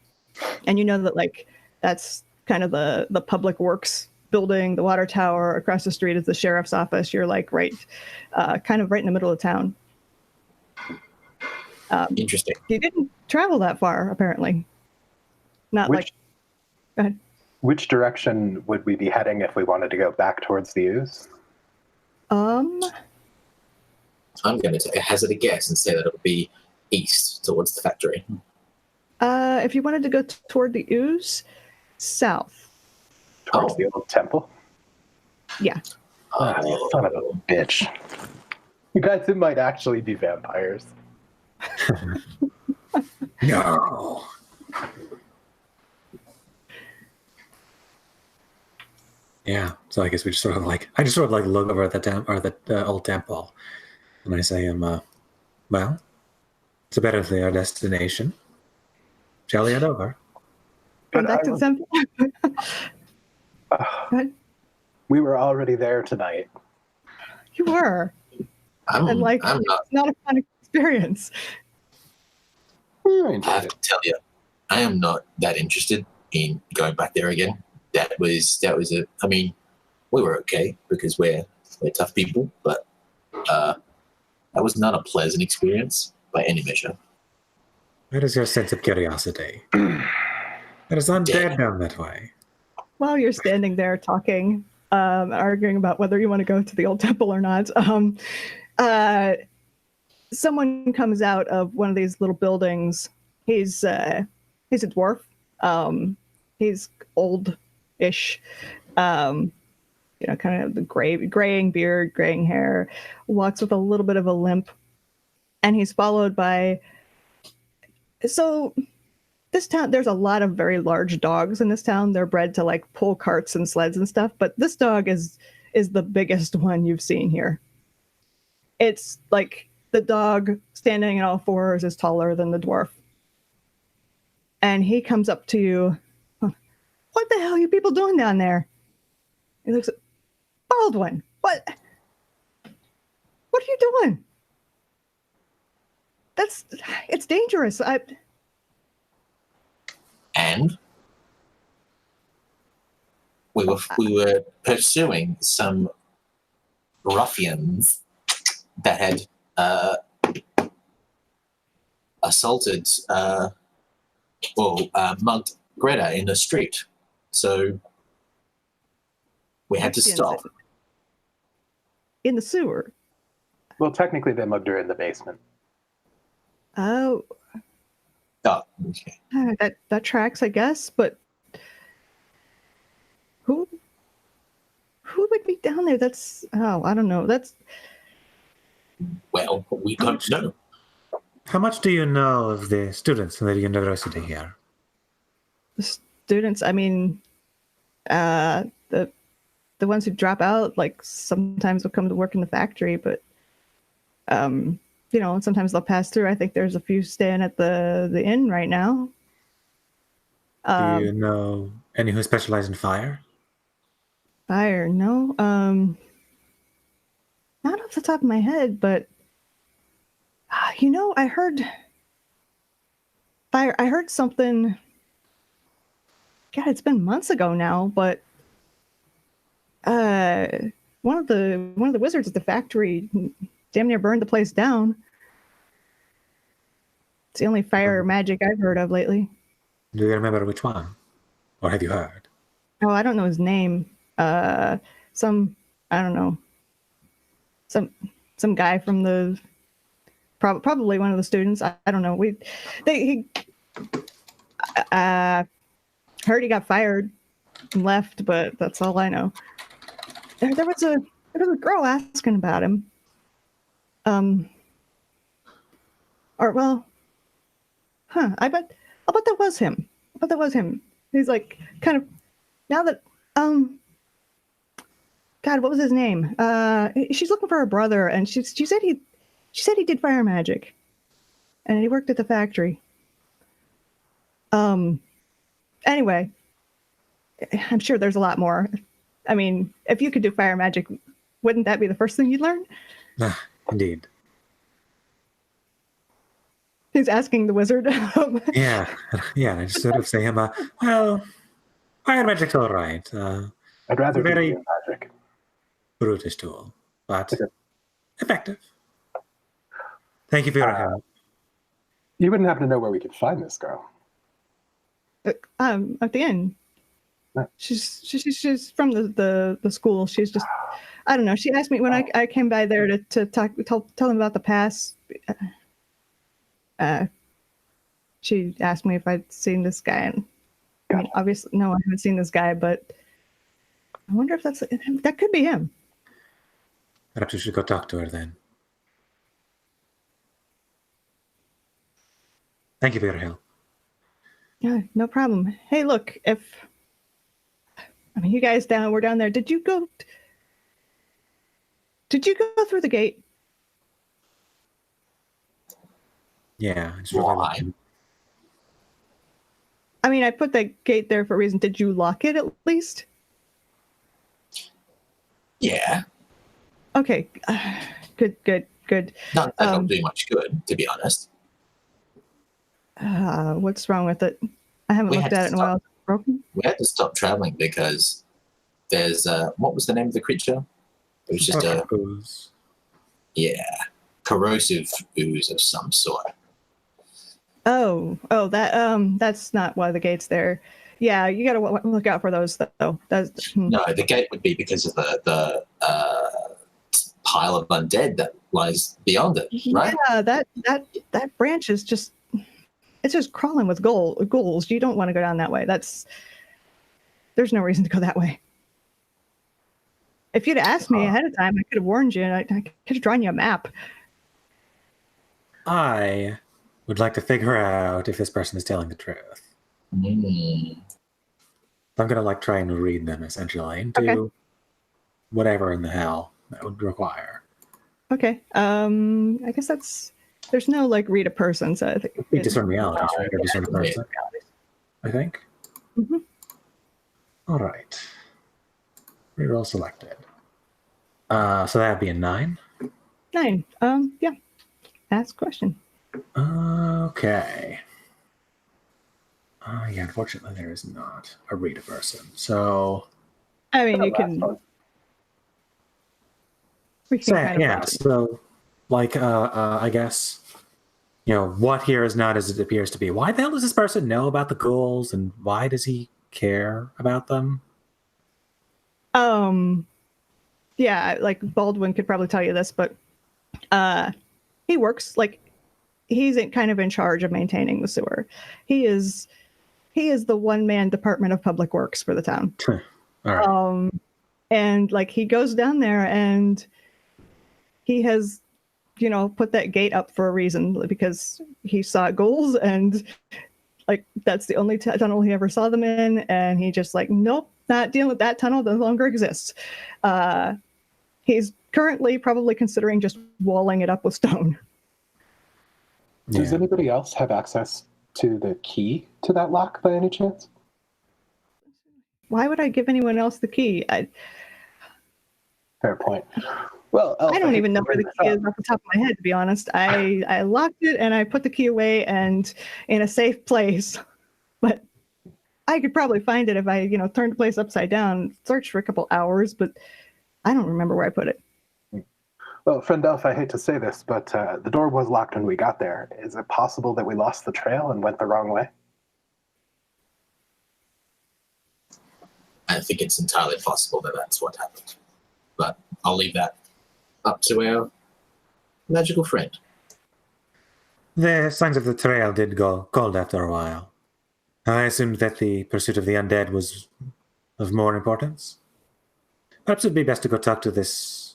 you know that like that's kind of the public works building, the water tower. Across the street is the sheriff's office. You're like kind of right in the middle of town. Interesting. You didn't travel that far, apparently. Not Go ahead. Which direction would we be heading if we wanted to go back towards the ooze? I'm going to hazard a guess and say that it'll be east towards the factory. If you wanted to go toward the ooze, south. Towards the old temple? Yeah. Oh, son of a bitch. You guys, it might actually be vampires. No. Yeah, so I guess we just sort of like look over at the old temple, and I say, well, it's apparently our destination. Shall we head over? Going back to the temple. Go ahead. We were already there tonight. You were. I'm not. It's not a fun experience. I have to tell you, I am not that interested in going back there again. That was I mean, we were okay because we're tough people, but that was not a pleasant experience by any measure. Where is your sense of curiosity? It is undead down that way. While you're standing there talking, arguing about whether you want to go to the old temple or not, someone comes out of one of these little buildings. He's a dwarf. He's old-ish. Kind of the graying beard, graying hair. Walks with a little bit of a limp, and he's followed by. So, this town, there's a lot of very large dogs in this town. They're bred to like pull carts and sleds and stuff. But this dog is the biggest one you've seen here. It's like the dog standing on all fours is taller than the dwarf. And he comes up to you. What the hell are you people doing down there? He looks at Baldwin. What are you doing? It's dangerous. And we were pursuing some ruffians that had assaulted mugged Greta in the street. So we had to stop. In the sewer? Well, technically they mugged her in the basement. Oh. Oh, okay. That tracks, I guess, but who would be down there? I don't know. Well, we don't know. How much do you know of the students in the university here? The students, I mean, the ones who drop out, like, sometimes will come to work in the factory, but sometimes they'll pass through. I think there's a few staying at the inn right now. Do you know any who specialize in fire? Fire, no. Not off the top of my head, but I heard fire. I heard something. God, it's been months ago now, but one of the wizards at the factory damn near burned the place down. It's the only fire magic I've heard of lately. Do you remember which one? Or have you heard? Oh, I don't know his name. I don't know. Some guy from the probably one of the students. I don't know. He heard he got fired and left, but that's all I know. There was a girl asking about him. I'll bet that was him. He's like kind of now that God, what was his name? She's looking for her brother, and she said he did fire magic, and he worked at the factory. Anyway, I'm sure there's a lot more. I mean, if you could do fire magic, wouldn't that be the first thing you'd learn? Indeed. He's asking the wizard. Yeah. I just sort of say him, well, fire magic's all right. I'd rather do very magic. brutish tool, but Okay. effective. Thank you for your help. You wouldn't happen to know where we could find this girl? At the end. Right. She's from the school. She's just, I don't know. She asked me when I came by there to tell them about the pass. She asked me if I'd seen this guy, and I mean, obviously, no, I haven't seen this guy, but I wonder if that could be him. Perhaps you should go talk to her then. Thank you for your help. Yeah, no problem. Hey, look, you guys we're down there. Did you go through the gate? Yeah. Why? I mean, I put that gate there for a reason. Did you lock it at least? Yeah. Okay. Good. Not that don't do much good, to be honest. What's wrong with it? I haven't looked at it in a while. It's broken? We had to stop traveling because there's what was the name of the creature? It was just a ooze. Corrosive ooze of some sort. Oh, that's not why the gate's there. Yeah, you gotta look out for those though. No, the gate would be because of the pile of undead that lies beyond it, right? Yeah, that branch is just, it's just crawling with ghouls. You don't want to go down that way. There's no reason to go that way. If you'd asked me ahead of time, I could have warned you, and I could have drawn you a map. I would like to figure out if this person is telling the truth. Mm. I'm gonna try and read them essentially and do whatever in the hell that would require. Okay. I guess there's no read a person, so I think It'd be discern realities, right? Or discern a person. I think. Mm-hmm. All right. Reroll selected. So that'd be a 9. 9. Yeah. Ask question. Okay. Yeah, unfortunately there is not a read a person. So I mean, you can. We can kind of yeah, so I guess what here is not as it appears to be. Why the hell does this person know about the ghouls, and why does he care about them? Yeah, Baldwin could probably tell you this, but he works he's kind of in charge of maintaining the sewer. He is the one-man Department of Public Works for the town. All right. And he goes down there, and he has put that gate up for a reason, because he saw ghouls, and that's the only tunnel he ever saw them in, and he just nope, not dealing with that tunnel, no longer exists. He's currently probably considering just walling it up with stone. Does anybody else have access to the key to that lock by any chance? Why would I give anyone else the key? Fair point. Well, I don't even know where the key is off the top of my head, to be honest. I locked it, and I put the key away and in a safe place. But I could probably find it if I, turned the place upside down, searched for a couple hours, but I don't remember where I put it. Well, friend Elf, I hate to say this, but the door was locked when we got there. Is it possible that we lost the trail and went the wrong way? I think it's entirely possible that that's what happened. But I'll leave that up to our magical friend. The signs of the trail did go cold after a while. I assumed that the pursuit of the undead was of more importance. Perhaps it would be best to go talk to this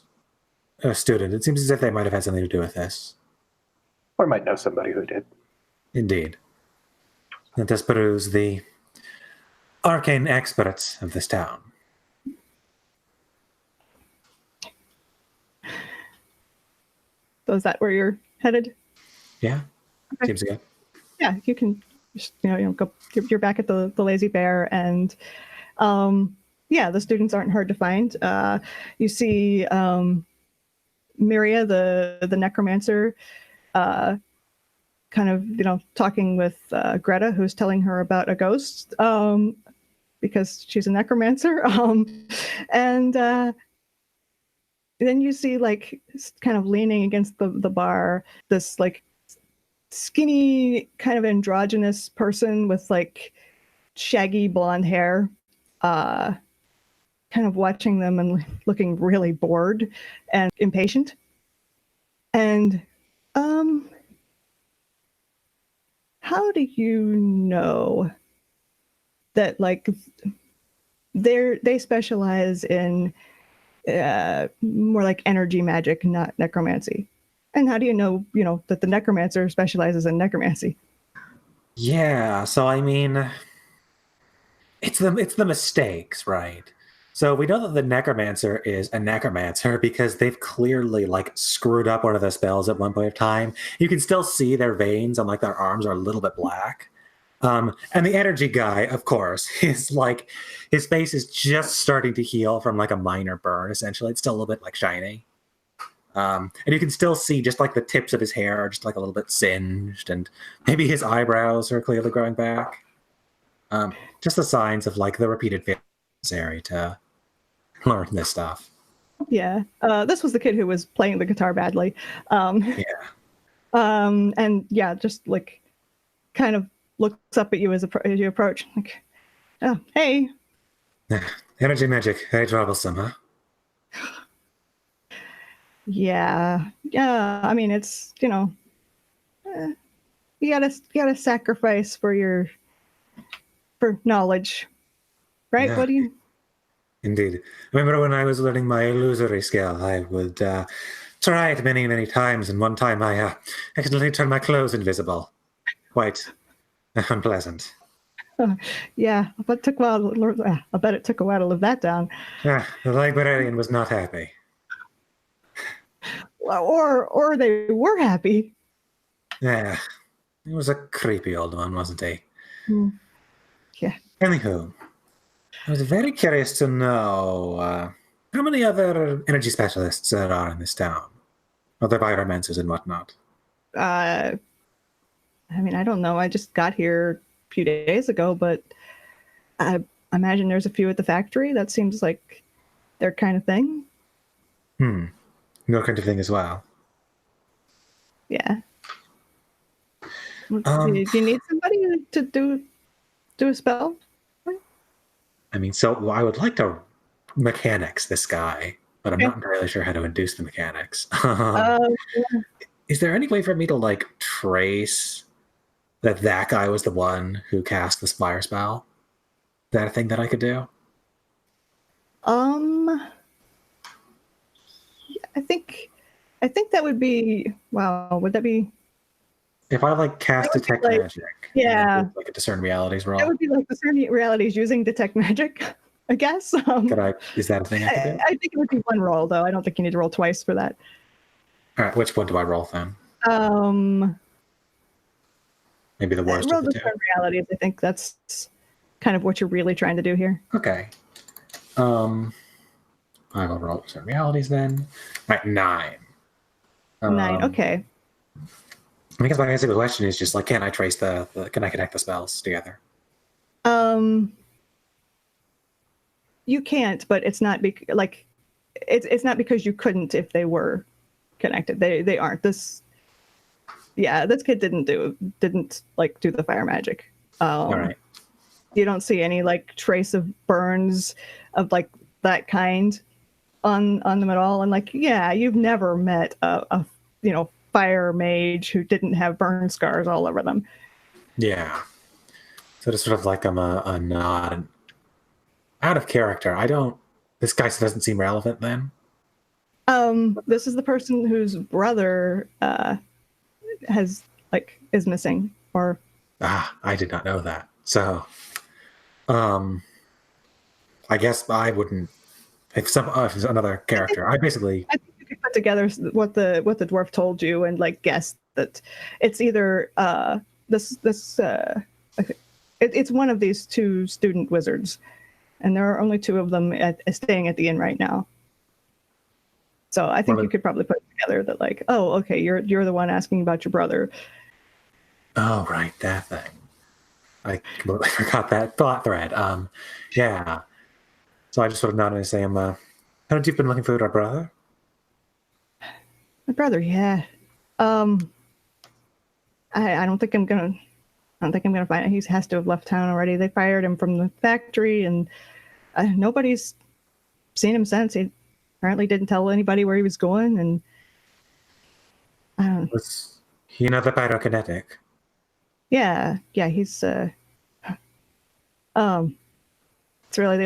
student. It seems as if they might have had something to do with this. Or might know somebody who did. Indeed. Let us peruse the arcane experts of this town. So is that where you're headed? Yeah, okay. Seems good. Yeah, you can just, go. You're back at the Lazy Bear, and the students aren't hard to find. You see Miria, the necromancer, kind of talking with Greta, who's telling her about a ghost, because she's a necromancer, and then you see kind of leaning against the bar, this skinny kind of androgynous person with shaggy blonde hair, kind of watching them and looking really bored and impatient. And how do you know that they specialize in more energy magic, not necromancy? And how do you know that the necromancer specializes in necromancy? Yeah, so I mean, it's the mistakes, right? So we know that the necromancer is a necromancer because they've clearly screwed up one of the spells at one point of time. You can still see their veins on their arms are a little bit black. And the energy guy, of course, is his face is just starting to heal from a minor burn, essentially. It's still a little bit shiny. And you can still see just the tips of his hair are just a little bit singed, and maybe his eyebrows are clearly growing back. Just the signs of the repeated failure necessary to learn this stuff. Yeah. This was the kid who was playing the guitar badly. Yeah. And yeah, just kind of looks up at you as you approach. Oh, hey. Energy magic, very troublesome, huh? Yeah. I mean, it's you gotta sacrifice for knowledge, right? Yeah. What do you? Indeed. I remember when I was learning my illusory skill, I would try it many, many times, and one time I accidentally turned my clothes invisible. Quite unpleasant. Yeah, but it took a while. I bet it took a while to live that down. The librarian was not happy. Or they were happy. Yeah, he was a creepy old one, wasn't he? Yeah. Anywho, I was very curious to know how many other energy specialists there are in this town. Other pyromancers and whatnot. I mean, I don't know. I just got here a few days ago, but I imagine there's a few at the factory. That seems like their kind of thing. Your kind of thing as well. Yeah. Do you need somebody to do a spell? I mean, so I would like to mechanics this guy, but I'm not entirely sure how to induce the mechanics. Is there any way for me to like trace that guy was the one who cast this fire spell? Is that a thing that I could do? I think that would be wow. Would that be? If I like cast detect magic, yeah, like a discern realities roll. That would be like discern realities using detect magic, I guess. Is that a thing I could do? I think it would be one roll though. I don't think you need to roll twice for that. All right, which one do I roll then? Maybe the worst roll of the two. Discern realities. I think that's kind of what you're really trying to do here. Okay. I will roll discern realities then. Right, 9. 9. Okay. I guess my basic question is just like, can I trace can I connect the spells together? You can't, but it's not it's not because you couldn't if they were connected. They aren't. This kid didn't like do the fire magic. All right. You don't see any like trace of burns of like that kind on them at all. And like, yeah, you've never met a fire mage who didn't have burn scars all over them. Yeah. So just sort of like I'm a nod out of character. This guy doesn't seem relevant then. This is the person whose brother is missing, or I did not know that. So I guess I wouldn't if it's another character. I think you could put together what the dwarf told you and like guess that it's either it's one of these two student wizards, and there are only 2 of them staying at the inn right now. So I think you could probably put together that like, oh, okay, you're the one asking about your brother. Oh, right, that thing. I completely forgot that thought thread. Yeah. So I just sort of nodded and say, haven't you been looking for our brother? My brother, yeah. I don't think I'm gonna find it. He has to have left town already. They fired him from the factory, and nobody's seen him since. He apparently didn't tell anybody where he was going, and was he another pyrokinetic? Yeah, he's it's really the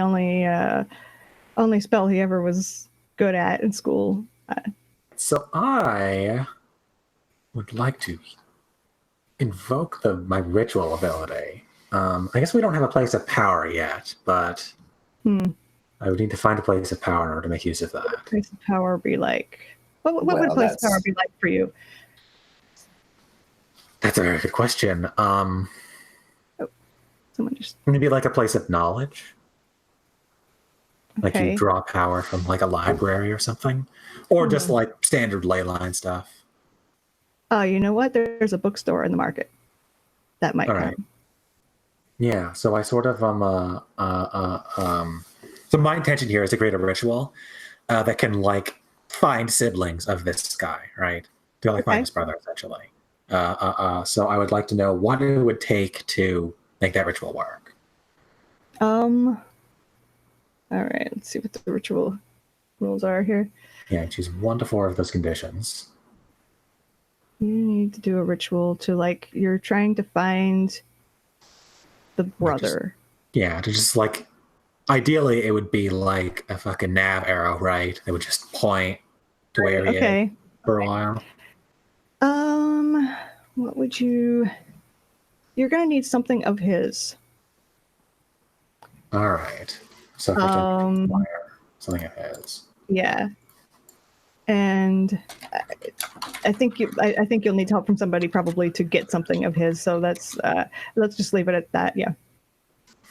only spell he ever was good at in school. So I would like to invoke my ritual ability. I guess we don't have a place of power yet, but I would need to find a place of power in order to make use of that. What would place of power be like? What would place of power be like for you? That's a very good question. Someone just maybe like a place of knowledge. Like okay. You draw power from like a library or something, or just like standard ley line stuff. Oh, you know what? There's a bookstore in the market. That might. All right. Yeah. So I sort of So my intention here is to create a ritual that can like find siblings of this guy, right? To like find his brother, essentially. So I would like to know what it would take to make that ritual work. All right, let's see what the ritual rules are here. Yeah, choose 1 to 4 of those conditions. You need to do a ritual to like you're trying to find the brother. To just like, ideally it would be like a fucking nav arrow, right? That would just point to where he is for a while. What would you? You're gonna need something of his. All right. So if I something of his. Yeah. And I think you'll need help from somebody probably to get something of his. So that's let's just leave it at that. Yeah.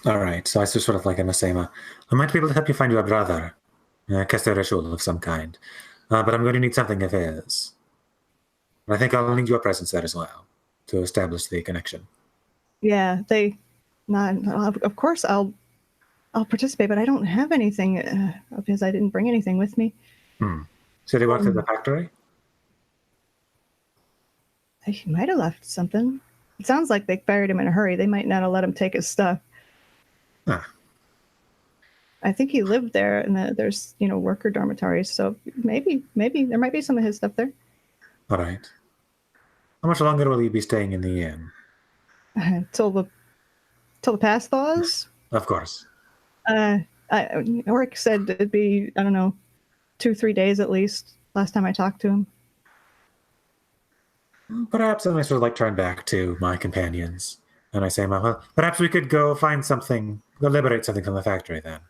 All right. So I just sort of like in the same. I might be able to help you find your brother, cast a ritual of some kind, but I'm going to need something of his. I think I'll need your presence there as well to establish the connection. Yeah. Of course I'll participate, but I don't have anything of his. I didn't bring anything with me. So they worked at the factory? He might have left something. It sounds like they fired him in a hurry. They might not have let him take his stuff. Huh. I think he lived there, and there's worker dormitories. So maybe there might be some of his stuff there. All right. How much longer will you be staying in the inn? Till the past thaws. Of course. Oric said it'd be 2-3 days at least. Last time I talked to him. Perhaps then I sort of like turn back to my companions and I say, well, perhaps we could go find something, go liberate something from the factory then.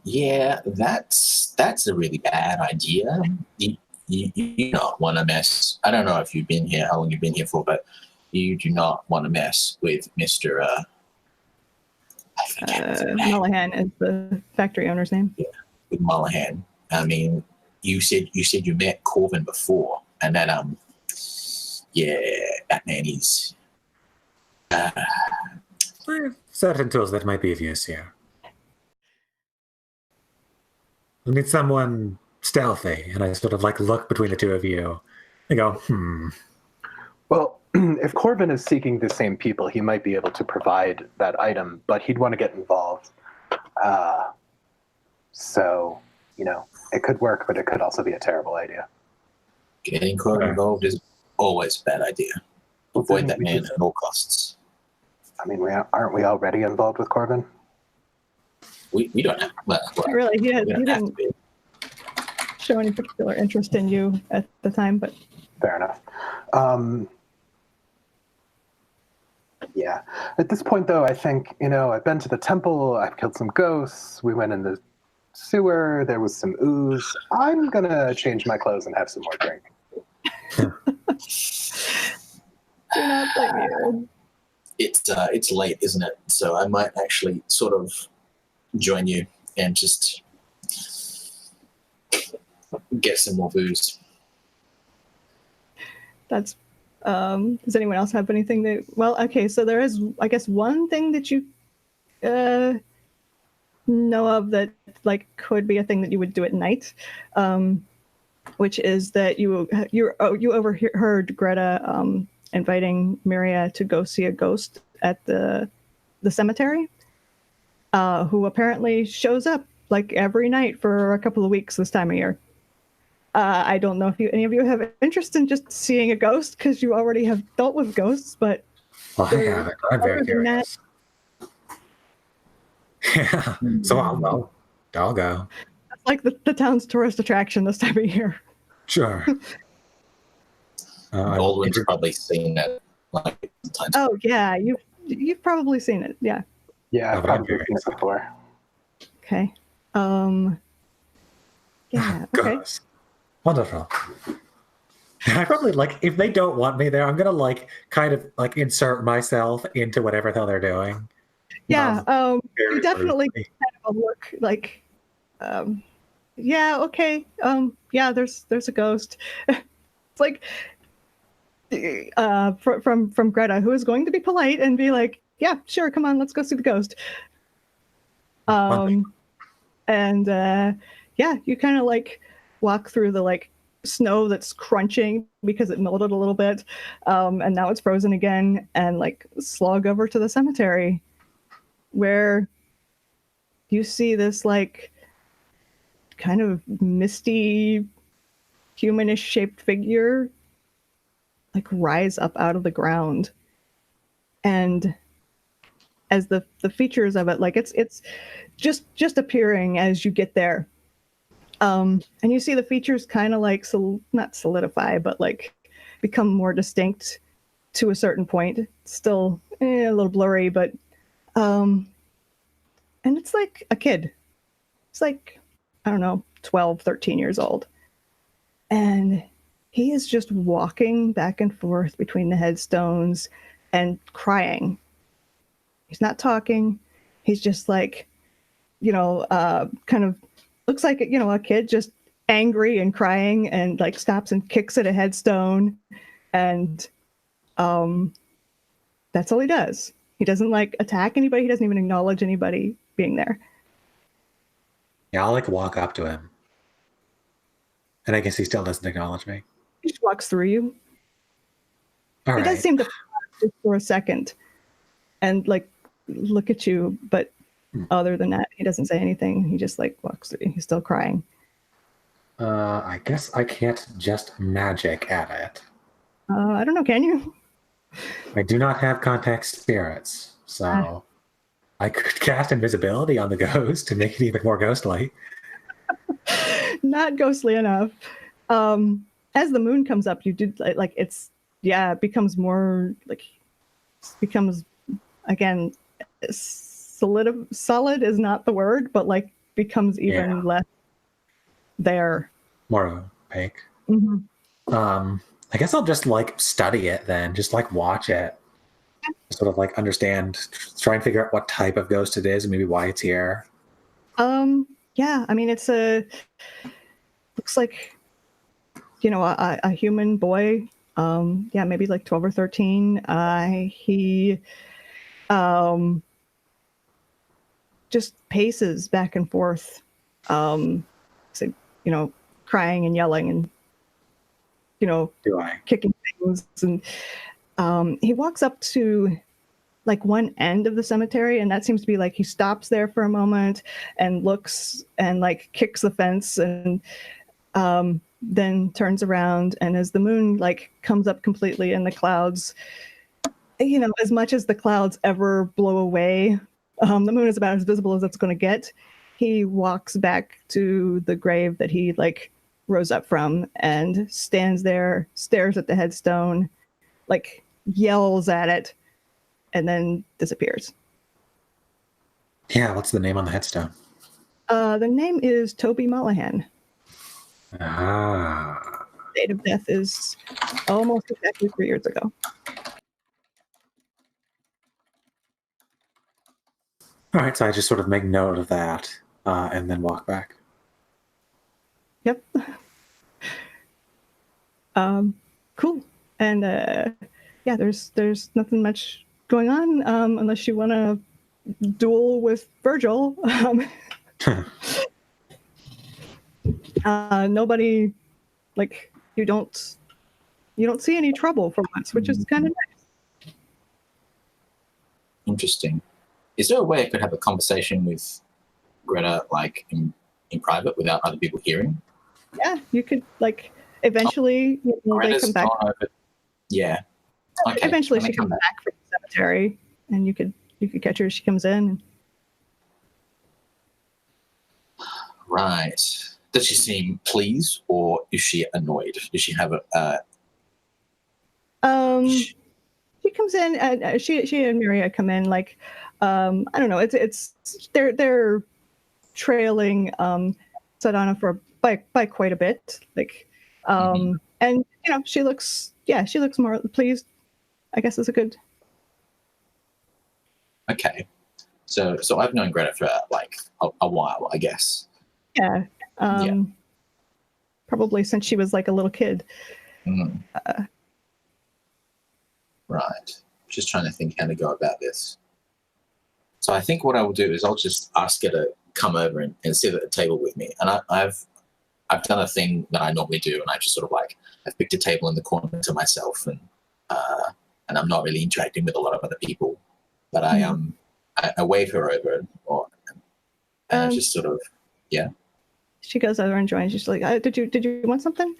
Yeah, that's a really bad idea. You don't want to mess. I don't know if you've been here, how long you've been here for, but you do not want to mess with Mr. Mullahan is the factory owner's name. Yeah, with Mullahan. I mean, you said you met Korrin before, and then that man is. Certain tools that might be of use here. We need someone stealthy, and I sort of like look between the two of you. I go, Well, if Korrin is seeking the same people, he might be able to provide that item, but he'd want to get involved. So, it could work, but it could also be a terrible idea. Getting Korrin involved is always a bad idea. Avoid that man at all costs. I mean, aren't we already involved with Korrin? We don't have. Well, really, he didn't show any particular interest in you at the time, but fair enough. Yeah. At this point, though, I think I've been to the temple. I've killed some ghosts. We went in the sewer. There was some ooze. I'm gonna change my clothes and have some more drink. do not blame you. It's late, isn't it? So I might actually sort of join you and just get some more booze. That's does anyone else have anything so there is, I guess, one thing that you know of that like could be a thing that you would do at night, which is that you overheard Greta inviting Miria to go see a ghost at the cemetery, who apparently shows up like every night for a couple of weeks this time of year. I don't know if any of you have interest in just seeing a ghost because you already have dealt with ghosts, but I haven't. I'm very curious. Yeah, so I'll go. It's like the town's tourist attraction this time of year. Sure. Baldwin's probably seen it like times. Oh yeah, you've probably seen it. Yeah. Yeah, I've probably seen it before. Okay. Yeah. Okay. Gosh. Wonderful. I probably if they don't want me there, I'm gonna kind of insert myself into whatever the hell they're doing. Yeah. You definitely kind of look like. Yeah. Okay. Yeah. There's a ghost. It's like. From Greta, who is going to be polite and be like, "Yeah, sure, come on, let's go see the ghost." And yeah, you kind of walk through the snow that's crunching because it melted a little bit, and now it's frozen again, and slog over to the cemetery, where you see this kind of misty, humanish shaped figure like rise up out of the ground. And as the features of it, like it's just appearing as you get there. And you see the features kind of like not solidify, but like become more distinct to a certain point. Still a little blurry, but and it's like a kid. It's like, I don't know, 12, 13 years old. And he is just walking back and forth between the headstones and crying. He's not talking. He's just like, kind of looks like, a kid just angry and crying, and like stops and kicks at a headstone. And that's all he does. He doesn't like attack anybody. He doesn't even acknowledge anybody being there. Yeah, I'll like walk up to him. And I guess he still doesn't acknowledge me. He just walks through you. All He right. does seem to pause just for a second and like look at you, but other than that, he doesn't say anything. He just like walks through. He's still crying. I guess I can't just magic at it. I don't know. Can you? I do not have contact spirits, so I could cast invisibility on the ghost to make it even more ghostly. Not ghostly enough. As the moon comes up, you do like it becomes more like becomes again solid is not the word, but like becomes even less there. More opaque. Mm-hmm. I guess I'll just like study it then, just like watch it, sort of like understand, try and figure out what type of ghost it is and maybe why it's here. Yeah, I mean, looks like, a human boy. Maybe like 12 or 13. He just paces back and forth, crying and yelling and, kicking things. And he walks up to like one end of the cemetery, and that seems to be like he stops there for a moment and looks and like kicks the fence and then turns around. And as the moon like comes up completely in the clouds, as much as the clouds ever blow away, the moon is about as visible as it's going to get. He walks back to the grave that he like rose up from and stands there, stares at the headstone, like yells at it, and then disappears. Yeah, what's the name on the headstone? The name is Toby Mollahan. Ah. Date of death is almost exactly 3 years ago. All right, so I just sort of make note of that and then walk back. Yep. Cool. And there's nothing much going on unless you want to duel with Virgil. Nobody, like, you don't see any trouble for once, which is kind of nice. Interesting. Is there a way I could have a conversation with Greta, like in private, without other people hearing? Yeah, you could like eventually they come back. Yeah. Okay. Eventually, she comes back from the cemetery, and you could catch her. She comes in. Right. Does she seem pleased, or is she annoyed? Does she have a? She comes in, and she and Maria come in like, I don't know. It's they're trailing Sadhana by quite a bit, like, and she looks more pleased. I guess is a good. Okay, so I've known Greta for like a while, I guess. Yeah. Probably since she was like a little kid. Right. Just trying to think how to go about this. So I think what I will do is I'll just ask her to come over and sit at the table with me. And I've done a thing that I normally do, and I just sort of like I've picked a table in the corner to myself, and I'm not really interacting with a lot of other people. But I wave her over, and I just sort of she goes over and joins. She's like, did you want something?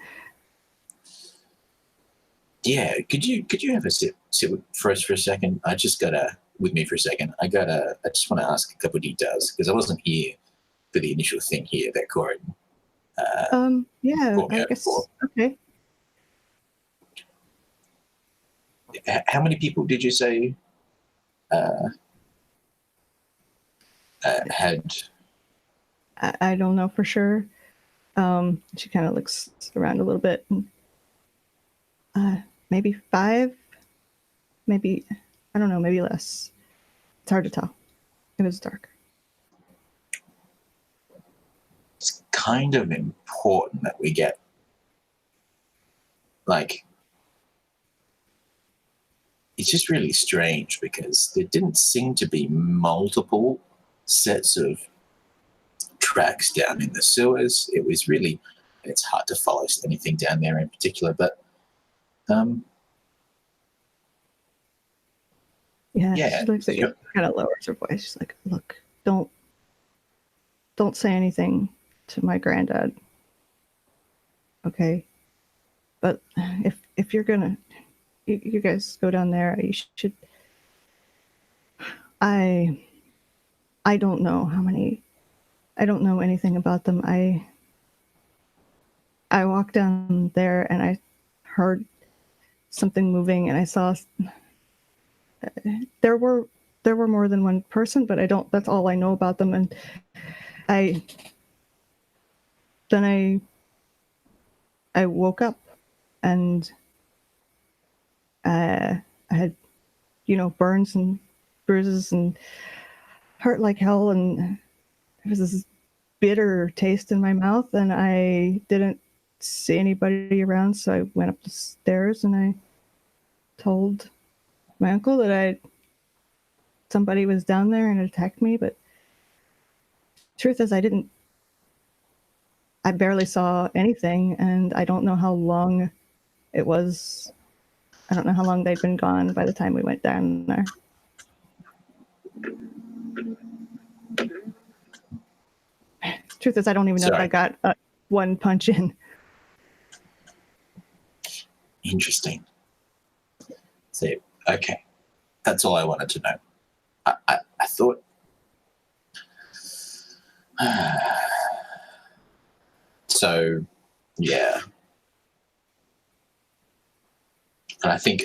Yeah, could you have a sit for us for a second? I just gotta with me for a second. I just want to ask a couple of details because I wasn't here for the initial thing here that Korrin Yeah, brought me I over guess. for. Okay. How many people did you say had? I don't know for sure. She kind of looks around a little bit. And, maybe 5, maybe, I don't know, maybe less. It's hard to tell. It was dark. It's kind of important that we get like. It's just really strange because there didn't seem to be multiple sets of tracks down in the sewers. It was really, it's hard to follow anything down there in particular, but Yeah, she looks at you, kind of lowers her voice. She's like, look, don't say anything to my granddad. Okay? But if you're gonna, you guys go down there, you should. I don't know how many. I don't know anything about them. I walked down there and I heard something moving, and I saw there were more than one person, but I don't. That's all I know about them. And I woke up, and I had, burns and bruises and hurt like hell, and there was this bitter taste in my mouth, and I didn't see anybody around, so I went up the stairs and I told my uncle that somebody was down there and attacked me, but truth is I barely saw anything, and I don't know how long it was. I don't know how long they'd been gone by the time we went down there. Truth is, I don't even know if I got one punch in. Interesting. So, okay. That's all I wanted to know. I thought... So, yeah. And I think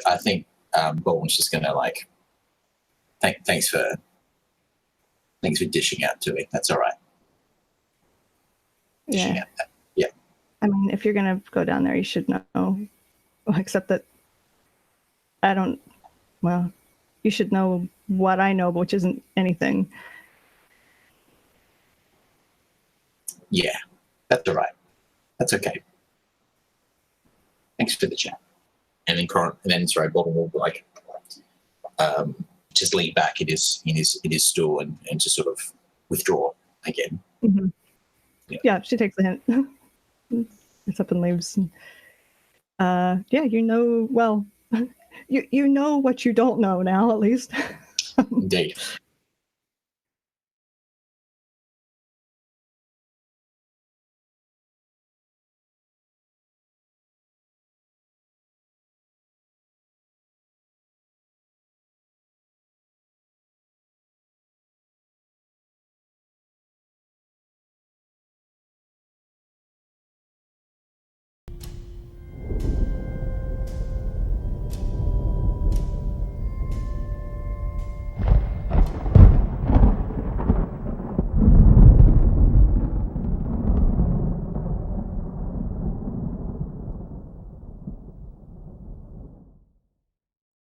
Baldwin's just gonna like, thanks for dishing out to me. That's all right. Yeah. Yeah. I mean, if you're gonna go down there, you should know. Well, except that you should know what I know, which isn't anything. Yeah, that's all right. That's okay. Thanks for the chat. And then Baldwin will like just lean back in his stool and just sort of withdraw again. Mm-hmm. Yeah, she takes the hint. Gets up and leaves. Yeah, well, you know what you don't know now, at least. Indeed.